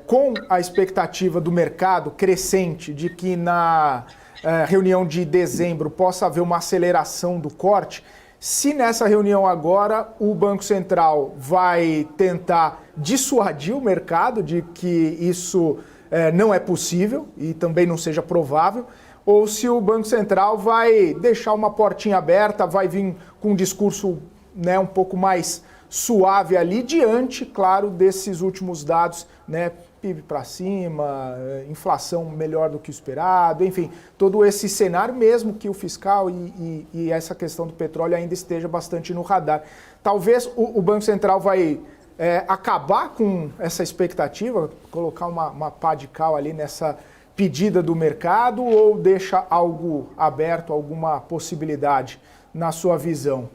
com a expectativa do mercado crescente de que na reunião de dezembro possa haver uma aceleração do corte, se nessa reunião agora o Banco Central vai tentar dissuadir o mercado de que isso não é possível e também não seja provável, ou se o Banco Central vai deixar uma portinha aberta, vai vir com um discurso, né, um pouco mais suave ali, diante, claro, desses últimos dados, né, PIB para cima, inflação melhor do que o esperado, enfim, todo esse cenário, mesmo que o fiscal e essa questão do petróleo ainda esteja bastante no radar. Talvez o Banco Central vai acabar com essa expectativa, colocar uma pá de cal ali nessa pedida do mercado, ou deixa algo aberto, alguma possibilidade na sua visão?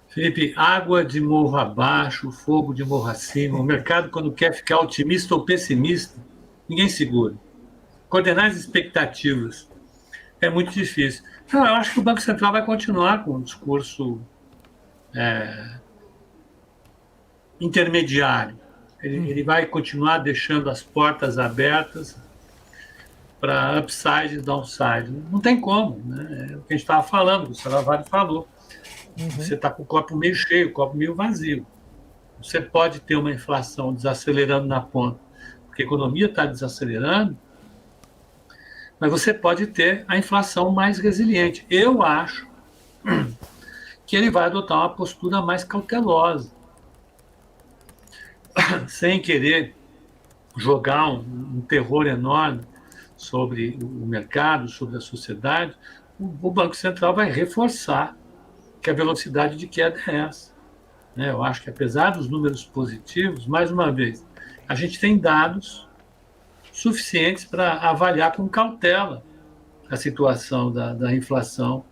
Felipe, água de morro abaixo, fogo de morro acima. O mercado, quando quer ficar otimista ou pessimista, ninguém segura. Coordenar as expectativas é muito difícil. Então, eu acho que o Banco Central vai continuar com um discurso intermediário. Ele vai continuar deixando as portas abertas para upside e downside. Não tem como, né? É o que a gente estava falando, o Salavares falou. Você está com o copo meio cheio, o copo meio vazio. Você pode ter uma inflação desacelerando na ponta, porque a economia está desacelerando, mas você pode ter a inflação mais resiliente. Eu acho que ele vai adotar uma postura mais cautelosa, sem querer jogar um terror enorme sobre o mercado, sobre a sociedade. O Banco Central vai reforçar que a velocidade de queda é essa. Eu acho que, apesar dos números positivos, mais uma vez, a gente tem dados suficientes para avaliar com cautela a situação da inflação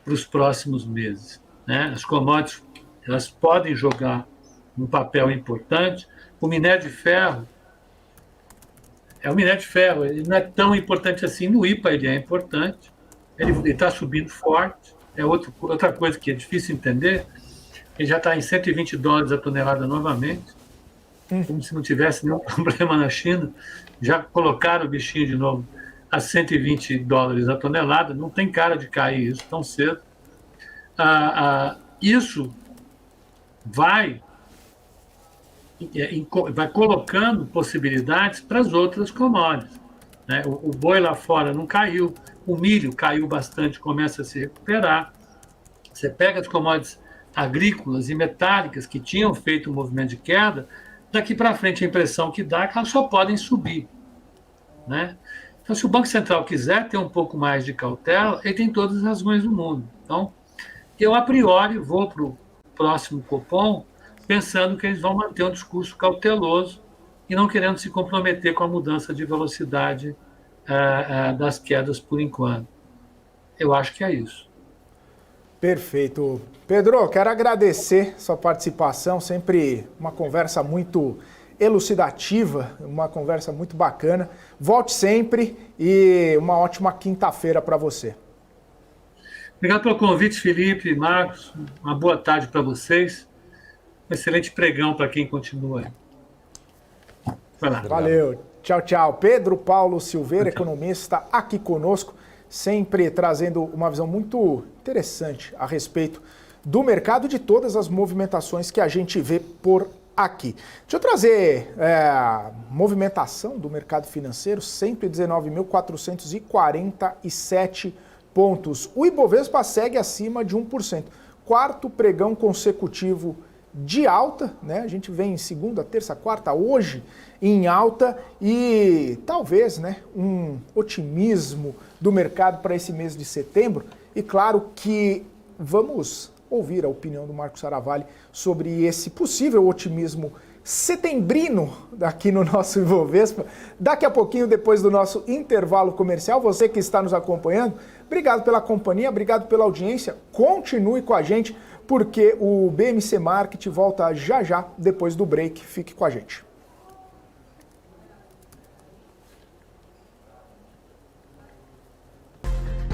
para os próximos meses. As commodities, elas podem jogar um papel importante. O minério de ferro, ele não é tão importante assim. No IPA ele é importante, ele está subindo forte. É outra coisa que é difícil entender, ele já está em $120 a tonelada novamente. como se não tivesse nenhum problema na China. Já colocaram o bichinho de novo a $120 a tonelada, não tem cara de cair isso tão cedo. Isso vai colocando possibilidades para as outras commodities, né? O boi lá fora não caiu, o milho caiu bastante, começa a se recuperar. Você pega as commodities agrícolas e metálicas que tinham feito um movimento de queda, daqui para frente a impressão que dá é que elas só podem subir, né? Então, se o Banco Central quiser ter um pouco mais de cautela, ele tem todas as razões do mundo. Então, eu, a priori, vou para o próximo Copom pensando que eles vão manter um discurso cauteloso e não querendo se comprometer com a mudança de velocidade das quedas por enquanto. Eu acho que é isso. Perfeito. Pedro, quero agradecer sua participação, sempre uma conversa muito elucidativa, uma conversa muito bacana. Volte sempre e uma ótima quinta-feira para você. Obrigado pelo convite, Felipe, Marcos. Uma boa tarde para vocês. Um excelente pregão para quem continua aí. Vai lá. Valeu. Tchau, tchau. Pedro Paulo Silveira, economista, aqui conosco, sempre trazendo uma visão muito interessante a respeito do mercado e de todas as movimentações que a gente vê por aqui. Deixa eu trazer a movimentação do mercado financeiro, 119.447 pontos. O Ibovespa segue acima de 1%. Quarto pregão consecutivo de alta, né? A gente vem em segunda, terça, quarta, hoje em alta e talvez, né, um otimismo do mercado para esse mês de setembro. E claro que vamos ouvir a opinião do Marcos Saravalli sobre esse possível otimismo setembrino aqui no nosso Ibovespa. Daqui a pouquinho, depois do nosso intervalo comercial, você que está nos acompanhando, obrigado pela companhia, obrigado pela audiência, continue com a gente, porque o BMC Market volta já já, depois do break. Fique com a gente.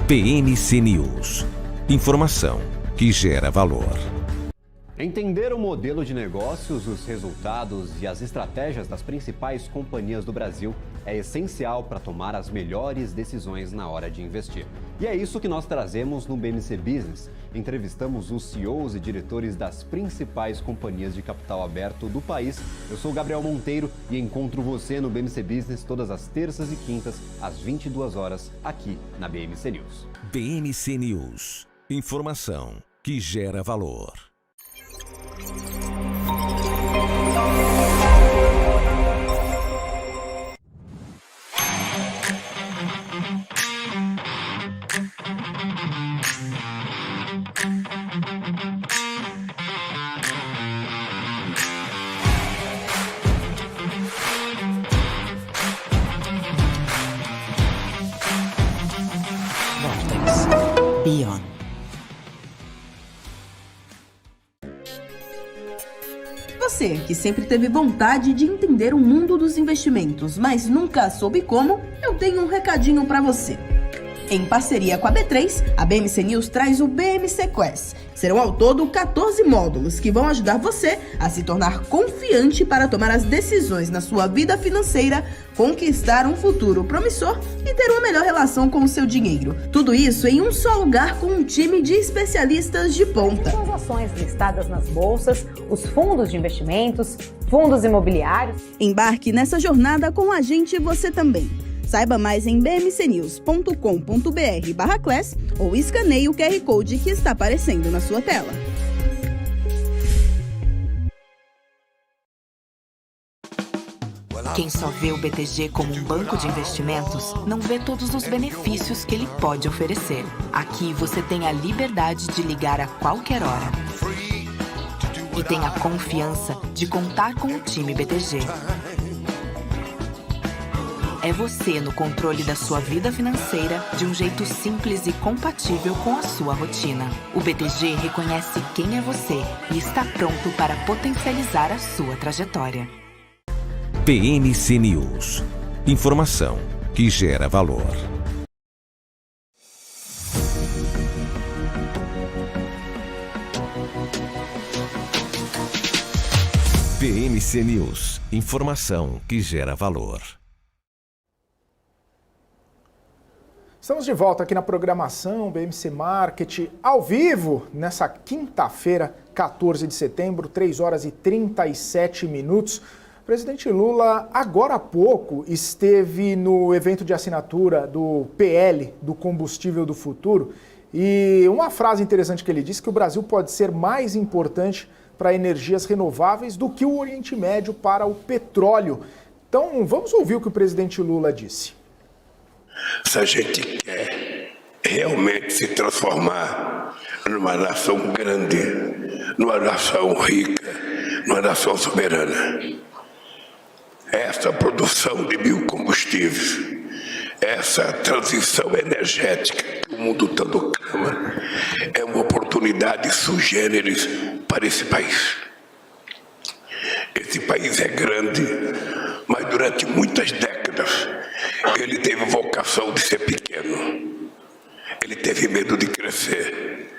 BMC News. Informação que gera valor. Entender o modelo de negócios, os resultados e as estratégias das principais companhias do Brasil é essencial para tomar as melhores decisões na hora de investir. E é isso que nós trazemos no BMC Business. Entrevistamos os CEOs e diretores das principais companhias de capital aberto do país. Eu sou Gabriel Monteiro e encontro você no BMC Business todas as terças e quintas, às 22 horas, aqui na BMC News. BMC News. Informação que gera valor. Vortex. Beyond. Você que sempre teve vontade de entender o mundo dos investimentos, mas nunca soube como, eu tenho um recadinho para você. Em parceria com a B3, a BMC News traz o BMC Quest. Serão ao todo 14 módulos que vão ajudar você a se tornar confiante para tomar as decisões na sua vida financeira, conquistar um futuro promissor e ter uma melhor relação com o seu dinheiro. Tudo isso em um só lugar com um time de especialistas de ponta. As ações listadas nas bolsas, os fundos de investimentos, fundos imobiliários. Embarque nessa jornada com a gente você também. Saiba mais em bmcnews.com.br/class ou escaneie o QR Code que está aparecendo na sua tela. Quem só vê o BTG como um banco de investimentos, não vê todos os benefícios que ele pode oferecer. Aqui você tem a liberdade de ligar a qualquer hora. E tem a confiança de contar com o time BTG. É você no controle da sua vida financeira de um jeito simples e compatível com a sua rotina. O BTG reconhece quem é você e está pronto para potencializar a sua trajetória. BMC News. Informação que gera valor. BMC News, informação que gera valor. Estamos de volta aqui na programação BMC Market, ao vivo, nessa quinta-feira, 14 de setembro, 3 horas e 37 minutos. O presidente Lula, agora há pouco, esteve no evento de assinatura do PL, do Combustível do Futuro, e uma frase interessante que ele disse, que o Brasil pode ser mais importante para energias renováveis do que o Oriente Médio para o petróleo. Então, vamos ouvir o que o presidente Lula disse. Se a gente quer realmente se transformar numa nação grande, numa nação rica, numa nação soberana, essa produção de biocombustíveis, essa transição energética que o mundo todo clama, é uma oportunidade sui generis para esse país. Esse país é grande, mas durante muitas décadas ele teve vocação de ser pequeno. Ele teve medo de crescer.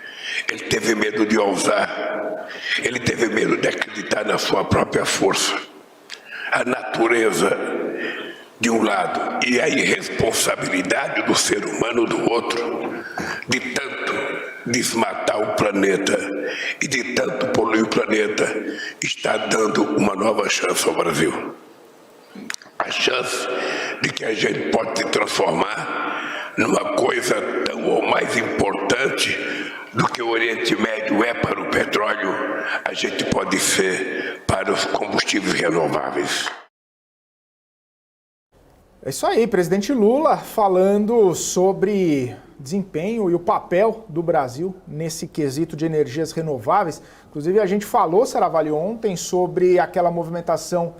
Ele teve medo de ousar. Ele teve medo de acreditar na sua própria força. A natureza de um lado e a irresponsabilidade do ser humano do outro, de tanto desmatar o planeta e de tanto poluir o planeta, está dando uma nova chance ao Brasil. A chance de que a gente pode se transformar numa coisa tão ou mais importante do que o Oriente Médio é para o petróleo, a gente pode ser para os combustíveis renováveis. É isso aí, presidente Lula falando sobre desempenho e o papel do Brasil nesse quesito de energias renováveis. Inclusive, a gente falou, Saravalho, ontem sobre aquela movimentação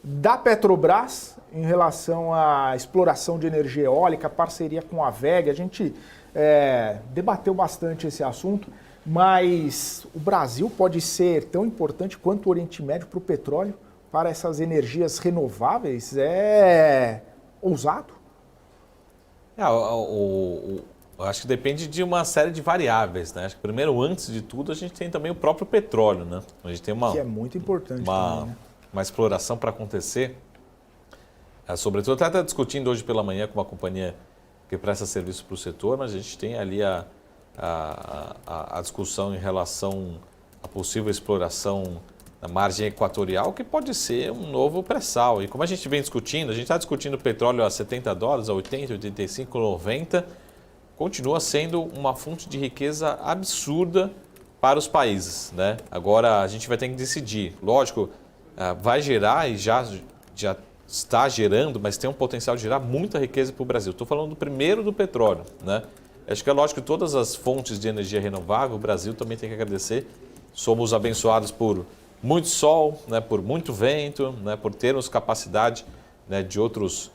da Petrobras em relação à exploração de energia eólica, parceria com a VEG. A gente debateu bastante esse assunto, mas o Brasil pode ser tão importante quanto o Oriente Médio para o petróleo, para essas energias renováveis? É ousado? Acho que depende de uma série de variáveis, né? Acho que primeiro, antes de tudo, a gente tem também o próprio petróleo, né? A gente tem que é muito importante também, né? Uma exploração para acontecer. Sobretudo, até está discutindo hoje pela manhã com uma companhia que presta serviço para o setor, mas a gente tem ali a discussão em relação à possível exploração na margem equatorial, que pode ser um novo pré-sal. E como a gente vem discutindo, a gente está discutindo petróleo a $70, a 80, 85, 90, continua sendo uma fonte de riqueza absurda para os países, né? Agora a gente vai ter que decidir. Lógico, vai gerar e já está gerando, mas tem um potencial de gerar muita riqueza para o Brasil. Estou falando primeiro do petróleo, né? Acho que é lógico que todas as fontes de energia renovável, o Brasil também tem que agradecer. Somos abençoados por muito sol, né, por muito vento, né, por termos capacidade, né, de outras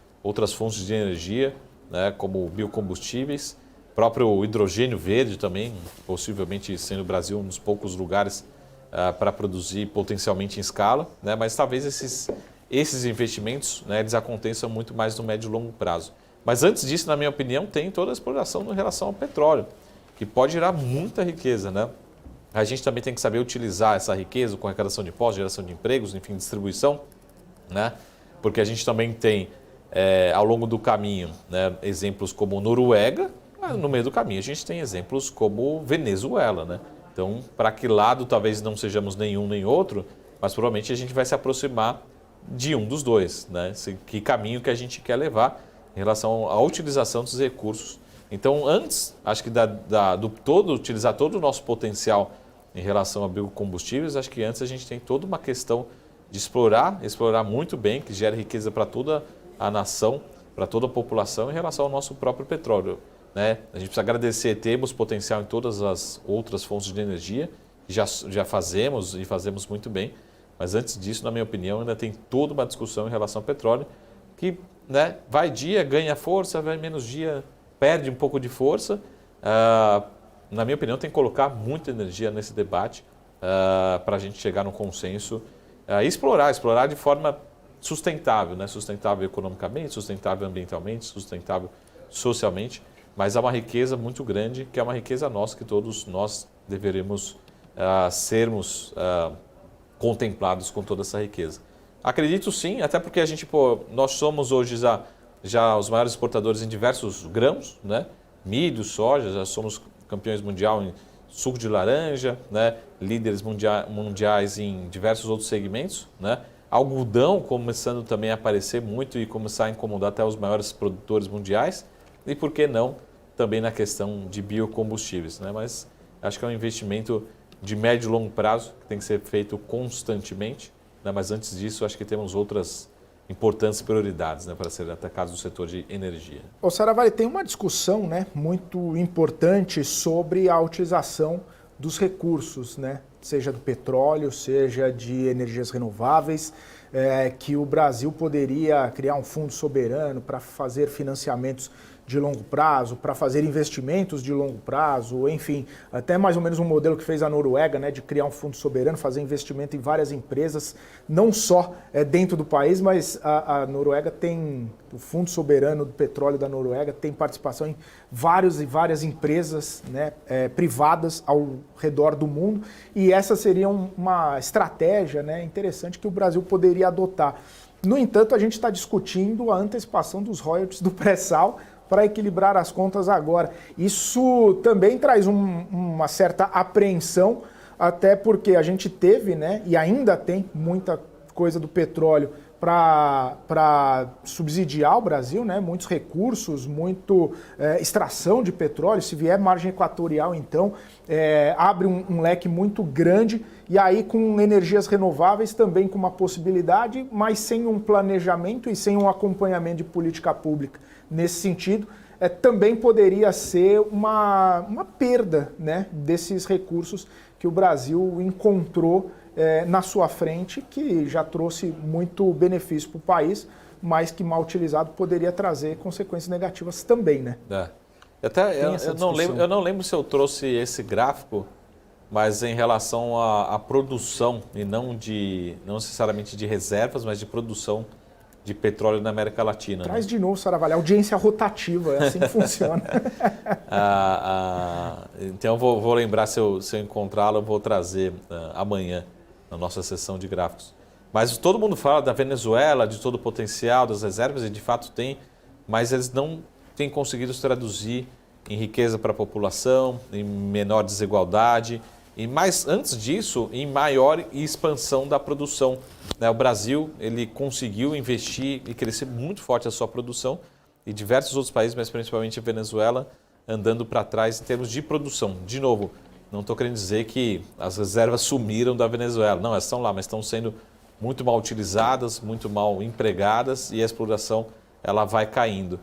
fontes de energia, né, como biocombustíveis, próprio hidrogênio verde também, possivelmente sendo o Brasil um dos poucos lugares para produzir potencialmente em escala, né, mas talvez esses investimentos, né, eles aconteçam muito mais no médio e longo prazo. Mas antes disso, na minha opinião, tem toda a exploração em relação ao petróleo, que pode gerar muita riqueza, né? A gente também tem que saber utilizar essa riqueza com arrecadação de impostos, geração de empregos, enfim, distribuição, né? Porque a gente também tem, ao longo do caminho, né, exemplos como Noruega, mas no meio do caminho a gente tem exemplos como Venezuela, né? Então, para que lado talvez não sejamos nenhum nem outro, mas provavelmente a gente vai se aproximar de um dos dois, né? Que caminho que a gente quer levar em relação à utilização dos recursos. Então, antes, acho que utilizar todo o nosso potencial em relação a biocombustíveis, acho que antes a gente tem toda uma questão de explorar muito bem, que gera riqueza para toda a nação, para toda a população em relação ao nosso próprio petróleo, né? A gente precisa agradecer, temos potencial em todas as outras fontes de energia, que já fazemos e fazemos muito bem, mas antes disso, na minha opinião, ainda tem toda uma discussão em relação ao petróleo, que, né, vai dia, ganha força, vai menos dia, perde um pouco de força. Na minha opinião, tem que colocar muita energia nesse debate para a gente chegar num consenso e explorar de forma sustentável, né? Sustentável economicamente, sustentável ambientalmente, sustentável socialmente, mas há uma riqueza muito grande, que é uma riqueza nossa, que todos nós deveremos sermos contemplados com toda essa riqueza. Acredito sim, até porque a gente, nós somos hoje já os maiores exportadores em diversos grãos, né? Milho, soja, já somos campeões mundial em suco de laranja, né? Líderes mundiais em diversos outros segmentos, né? Algodão começando também a aparecer muito e começar a incomodar até os maiores produtores mundiais. E por que não também na questão de biocombustíveis, né? Mas acho que é um investimento de médio e longo prazo que tem que ser feito constantemente, né? Mas antes disso, acho que temos outras importantes prioridades, né, para serem atacados no setor de energia. Ô Saravari, tem uma discussão, né, muito importante sobre a utilização dos recursos, né, seja do petróleo, seja de energias renováveis, que o Brasil poderia criar um fundo soberano para fazer financiamentos de longo prazo, para fazer investimentos de longo prazo, enfim, até mais ou menos um modelo que fez a Noruega, né, de criar um fundo soberano, fazer investimento em várias empresas, não só dentro do país, mas a Noruega tem, o Fundo Soberano do Petróleo da Noruega tem participação em várias empresas, né, privadas ao redor do mundo, e essa seria uma estratégia, né, interessante que o Brasil poderia adotar. No entanto, a gente está discutindo a antecipação dos royalties do pré-sal para equilibrar as contas agora. Isso também traz uma certa apreensão, até porque a gente teve, né, e ainda tem muita coisa do petróleo para subsidiar o Brasil, né, muitos recursos, extração de petróleo. Se vier margem equatorial, então, abre um leque muito grande, e aí com energias renováveis também com uma possibilidade, mas sem um planejamento e sem um acompanhamento de política pública. Nesse sentido, também poderia ser uma perda, né, desses recursos que o Brasil encontrou na sua frente, que já trouxe muito benefício para o país, mas que mal utilizado poderia trazer consequências negativas também, né? Eu não lembro se eu trouxe esse gráfico, mas em relação à produção, e não necessariamente de reservas, mas de produção de petróleo na América Latina. Traz, né, de novo, Saravari, audiência rotativa, é assim que funciona. Então, eu vou lembrar, se eu encontrá-lo, eu vou trazer amanhã na nossa sessão de gráficos. Mas todo mundo fala da Venezuela, de todo o potencial das reservas, e de fato tem, mas eles não têm conseguido se traduzir em riqueza para a população, em menor desigualdade, e mais antes disso, em maior expansão da produção. O Brasil, ele conseguiu investir e crescer muito forte a sua produção, e diversos outros países, mas principalmente a Venezuela, andando para trás em termos de produção. De novo, não estou querendo dizer que as reservas sumiram da Venezuela. Não, elas estão lá, mas estão sendo muito mal utilizadas, muito mal empregadas, e a exploração ela vai caindo.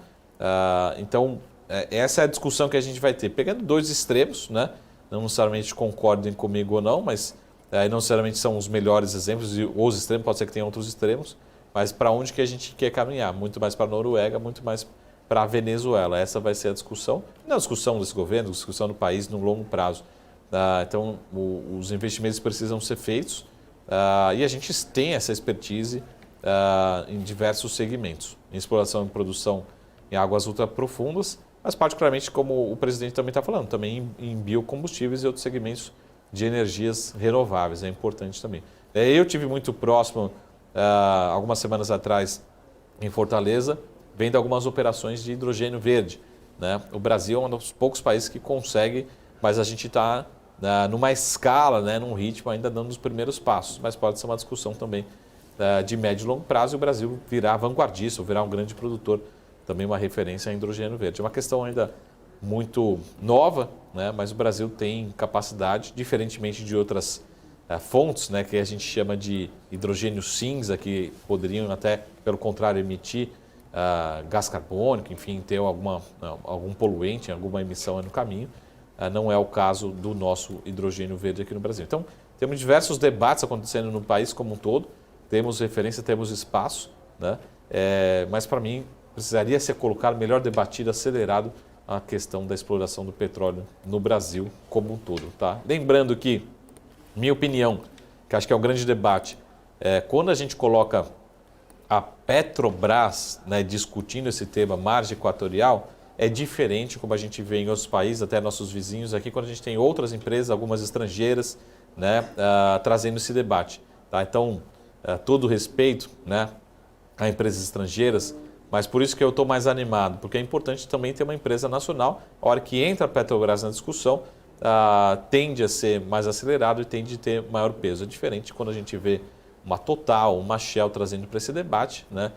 Então, essa é a discussão que a gente vai ter. Pegando dois extremos, né? Não necessariamente concordem comigo ou não, mas não necessariamente são os melhores exemplos, e os extremos, pode ser que tenha outros extremos, mas para onde que a gente quer caminhar? Muito mais para a Noruega, muito mais para a Venezuela. Essa vai ser a discussão, não a discussão desse governo, a discussão do país no longo prazo. Então, os investimentos precisam ser feitos, e a gente tem essa expertise em diversos segmentos, em exploração e produção em águas ultraprofundas, mas particularmente, como o presidente também está falando, também em biocombustíveis e outros segmentos de energias renováveis, é importante também. Eu tive muito próximo, algumas semanas atrás, em Fortaleza, vendo algumas operações de hidrogênio verde, né? O Brasil é um dos poucos países que consegue, mas a gente está numa escala, né, num ritmo ainda dando os primeiros passos, mas pode ser uma discussão também de médio e longo prazo, e o Brasil virar vanguardista, ou virar um grande produtor, também uma referência a hidrogênio verde. É uma questão ainda muito nova, né, mas o Brasil tem capacidade, diferentemente de outras fontes, né, que a gente chama de hidrogênio cinza, que poderiam até, pelo contrário, emitir gás carbônico, enfim, ter algum poluente, alguma emissão no caminho. Não é o caso do nosso hidrogênio verde aqui no Brasil. Então, temos diversos debates acontecendo no país como um todo, temos referência, temos espaço, né? Mas para mim precisaria ser colocado, melhor debatido, acelerado a questão da exploração do petróleo no Brasil como um todo. Tá? Lembrando que, minha opinião, que acho que é um grande debate, quando a gente coloca a Petrobras, né, discutindo esse tema, margem equatorial, é diferente como a gente vê em outros países, até nossos vizinhos aqui, quando a gente tem outras empresas, algumas estrangeiras, né, trazendo esse debate. Tá? Então, todo respeito, né, a empresas estrangeiras, mas por isso que eu estou mais animado, porque é importante também ter uma empresa nacional. A hora que entra a Petrobras na discussão, tende a ser mais acelerado e tende a ter maior peso. É diferente quando a gente vê uma Total, uma Shell trazendo para esse debate, né?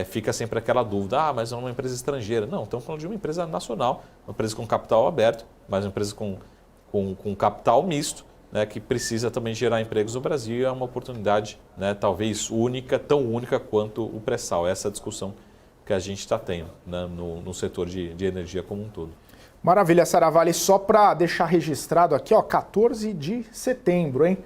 Fica sempre aquela dúvida, mas é uma empresa estrangeira. Não, estamos falando de uma empresa nacional, uma empresa com capital aberto, mas uma empresa com capital misto, né, que precisa também gerar empregos no Brasil e é uma oportunidade, né, talvez única, tão única quanto o pré-sal. Essa é a discussão que a gente está tendo, né, no setor de energia como um todo. Maravilha, Saravalli. Só para deixar registrado aqui, 14 de setembro, hein?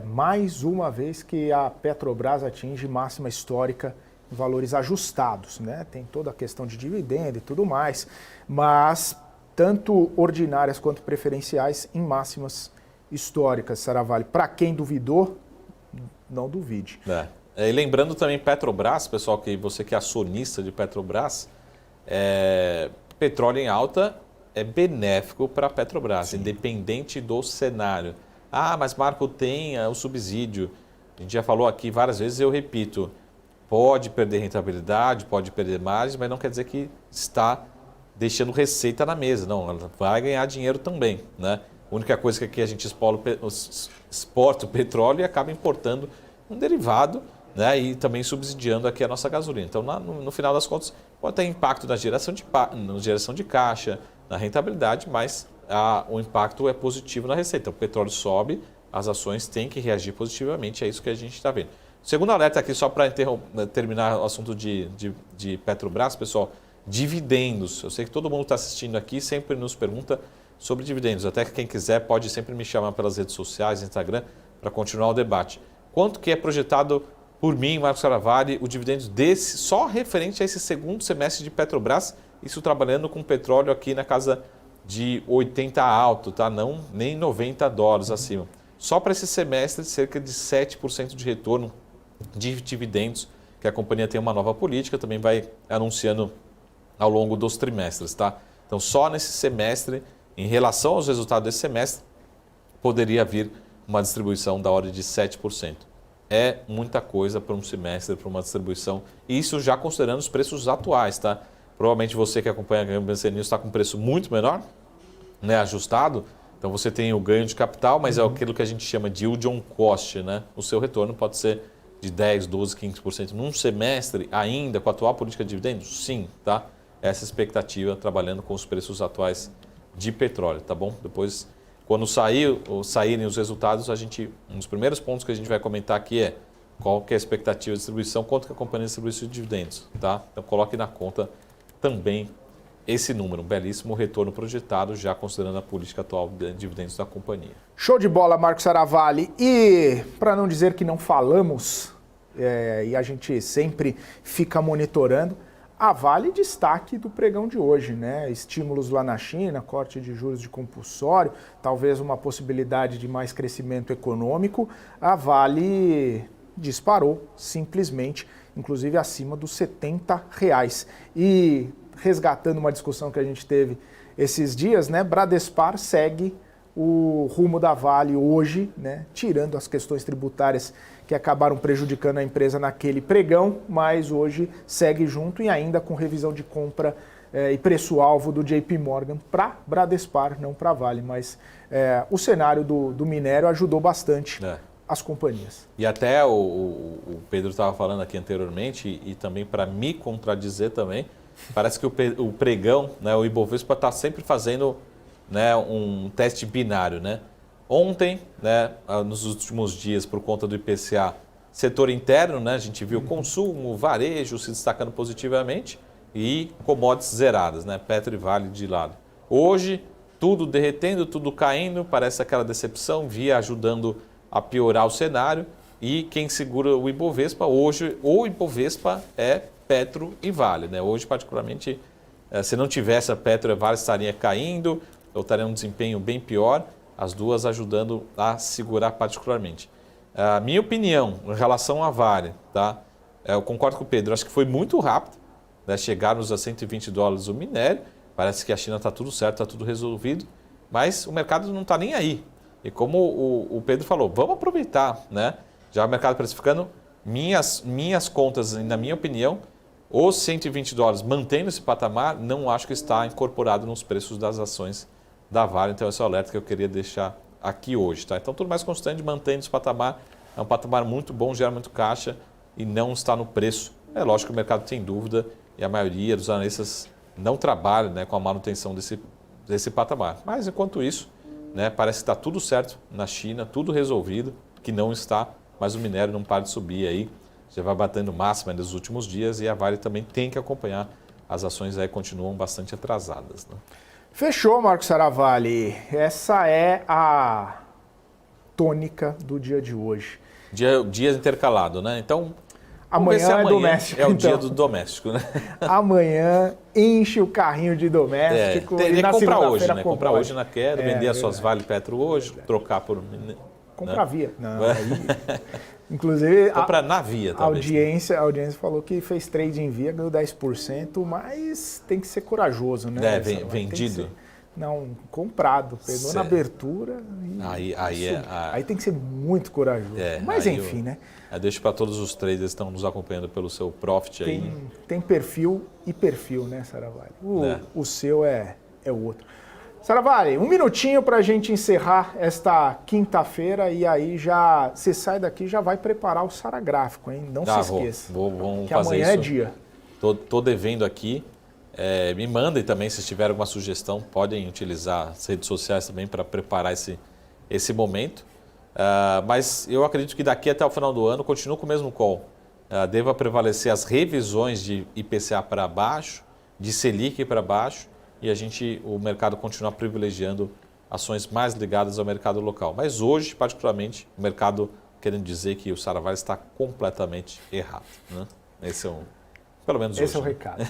Mais uma vez que a Petrobras atinge máxima histórica em valores ajustados, né? Tem toda a questão de dividendo e tudo mais, mas tanto ordinárias quanto preferenciais em máximas históricas, Saravalli. Para quem duvidou, não duvide. E lembrando também Petrobras, pessoal, que você que é acionista de Petrobras, petróleo em alta é benéfico para a Petrobras, sim, independente do cenário. Mas Marco, tem o subsídio. A gente já falou aqui várias vezes, eu repito, pode perder rentabilidade, pode perder margem, mas não quer dizer que está deixando receita na mesa. Não, ela vai ganhar dinheiro também, né? A única coisa que aqui a gente exporta o petróleo e acaba importando um derivado, né, e também subsidiando aqui a nossa gasolina. Então, no final das contas, pode ter impacto na geração de caixa, na rentabilidade, mas o impacto é positivo na receita. O petróleo sobe, as ações têm que reagir positivamente, é isso que a gente está vendo. Segundo alerta aqui, só para terminar o assunto de Petrobras, pessoal, dividendos. Eu sei que todo mundo está assistindo aqui sempre nos pergunta sobre dividendos. Até que quem quiser pode sempre me chamar pelas redes sociais, Instagram, para continuar o debate. Quanto que é projetado por mim, Marcos Saravalli, o dividendo desse, só referente a esse segundo semestre de Petrobras, isso trabalhando com petróleo aqui na casa de 80 alto, tá? Não, nem $90 acima. Só para esse semestre, cerca de 7% de retorno de dividendos, que a companhia tem uma nova política, também vai anunciando ao longo dos trimestres, tá? Então, só nesse semestre, em relação aos resultados desse semestre, poderia vir uma distribuição da ordem de 7%. É muita coisa para um semestre, para uma distribuição. Isso já considerando os preços atuais, tá? Provavelmente você que acompanha a BMC News está com um preço muito menor, né, ajustado. Então você tem o ganho de capital, mas é aquilo que a gente chama de yield on cost, né? O seu retorno pode ser de 10, 12, 15% num semestre ainda com a atual política de dividendos? Sim, tá? Essa expectativa trabalhando com os preços atuais de petróleo, tá bom? Depois, quando saírem os resultados, um dos primeiros pontos que a gente vai comentar aqui é qual que é a expectativa de distribuição, quanto que a companhia distribui de dividendos, tá? Então coloque na conta também esse número, um belíssimo retorno projetado, já considerando a política atual de dividendos da companhia. Show de bola, Marcos Saravalli. E para não dizer que não falamos, e a gente sempre fica monitorando, a Vale destaque do pregão de hoje, né? Estímulos lá na China, corte de juros de compulsório, talvez uma possibilidade de mais crescimento econômico. A Vale disparou simplesmente, inclusive acima dos R$70. E resgatando uma discussão que a gente teve esses dias, né? Bradespar segue o rumo da Vale hoje, né? Tirando as questões tributárias que acabaram prejudicando a empresa naquele pregão, mas hoje segue junto e ainda com revisão de compra e preço-alvo do JP Morgan para Bradespar, não para Vale, mas o cenário do minério ajudou bastante as companhias. E até o Pedro estava falando aqui anteriormente, e também para me contradizer também, parece que o pregão, né, o Ibovespa está sempre fazendo, né, um teste binário, né? Ontem, né, nos últimos dias, por conta do IPCA, setor interno, né, a gente viu consumo, varejo se destacando positivamente e commodities zeradas, né, Petro e Vale de lado. Hoje, tudo derretendo, tudo caindo, parece aquela decepção, Via ajudando a piorar o cenário, e quem segura o Ibovespa hoje, o Ibovespa é Petro e Vale, né? Hoje, particularmente, se não tivesse a Petro e Vale, estaria caindo, ou estaria um desempenho bem pior, as duas ajudando a segurar particularmente. A minha opinião em relação à Vale, tá? Eu concordo com o Pedro, acho que foi muito rápido, né? Chegarmos a $120 o minério, parece que a China está tudo certo, está tudo resolvido, mas o mercado não está nem aí. E como o Pedro falou, vamos aproveitar, né? Já o mercado precificando, minhas contas, na minha opinião, os $120 mantendo esse patamar, não acho que está incorporado nos preços das ações da Vale. Então esse é o alerta que eu queria deixar aqui hoje. Tá? Então tudo mais constante, mantendo esse patamar. É um patamar muito bom, gera muito caixa e não está no preço. É lógico que o mercado tem dúvida e a maioria dos analistas não trabalha, né, com a manutenção desse patamar. Mas enquanto isso, né, parece que está tudo certo na China, tudo resolvido, que não está, mas o minério não para de subir aí. Já vai batendo máxima nos últimos dias e a Vale também tem que acompanhar. As ações aí continuam bastante atrasadas. Né? Fechou, Marcos Saravalli. Essa é a tônica do dia de hoje. Dia intercalado, né? Então, amanhã é doméstico. É o então. dia do doméstico, né? Amanhã enche o carrinho de doméstico. Tem que comprar hoje, né? Comprar comprar hoje na queda, vender as suas Vale Petro hoje, trocar por... Comprar via. Não, aí... Inclusive, comprar na via, talvez. A audiência falou que fez trade em via, ganhou 10%, mas tem que ser corajoso, né? Vendido. Não, comprado. Pegou na abertura. Aí tem que ser muito corajoso. Mas enfim, né? Eu deixo para todos os traders que estão nos acompanhando pelo seu profit aí. Tem perfil e perfil, né, Saravalli? O seu é o outro. Saravalli, um minutinho para a gente encerrar esta quinta-feira e aí já você sai daqui e já vai preparar o Saragráfico, hein? Não se esqueça. Vamos que fazer amanhã isso. É dia. Tô devendo aqui. Me mandem também, se tiver alguma sugestão, podem utilizar as redes sociais também para preparar esse momento. Mas eu acredito que daqui até o final do ano, continuo com o mesmo call. Deva prevalecer as revisões de IPCA para baixo, de Selic para baixo, e o mercado continuar privilegiando ações mais ligadas ao mercado local. Mas hoje, particularmente, o mercado querendo dizer que o Saravalli está completamente errado. Né? Pelo menos hoje. Esse é o recado.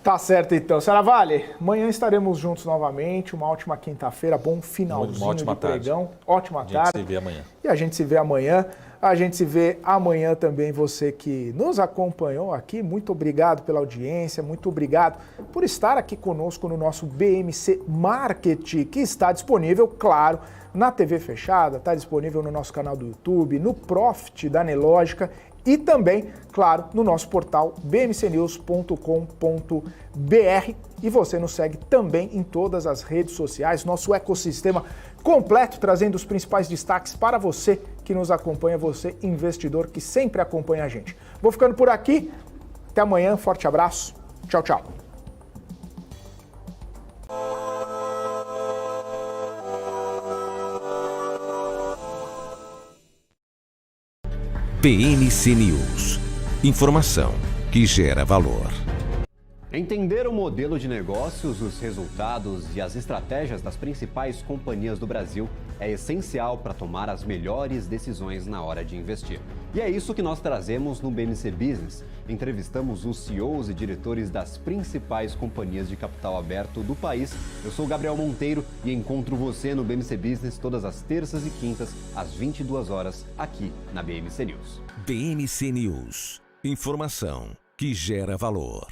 Tá certo, então. Saravalli, amanhã estaremos juntos novamente. Uma ótima quinta-feira, bom finalzinho de pregão. Ótima tarde. A gente se vê amanhã. E a gente se vê amanhã. A gente se vê amanhã também, você que nos acompanhou aqui. Muito obrigado pela audiência, muito obrigado por estar aqui conosco no nosso BMC Market, que está disponível, claro, na TV fechada, está disponível no nosso canal do YouTube, no Profit da Nelógica e também, claro, no nosso portal bmcnews.com.br. E você nos segue também em todas as redes sociais, nosso ecossistema completo, trazendo os principais destaques para você que nos acompanha, você investidor que sempre acompanha a gente. Vou ficando por aqui, até amanhã, forte abraço, tchau, tchau. BMC News. Informação que gera valor. Entender o modelo de negócios, os resultados e as estratégias das principais companhias do Brasil é essencial para tomar as melhores decisões na hora de investir. E é isso que nós trazemos no BMC Business. Entrevistamos os CEOs e diretores das principais companhias de capital aberto do país. Eu sou Gabriel Monteiro e encontro você no BMC Business todas as terças e quintas, às 22 horas, aqui na BMC News. BMC News. Informação que gera valor.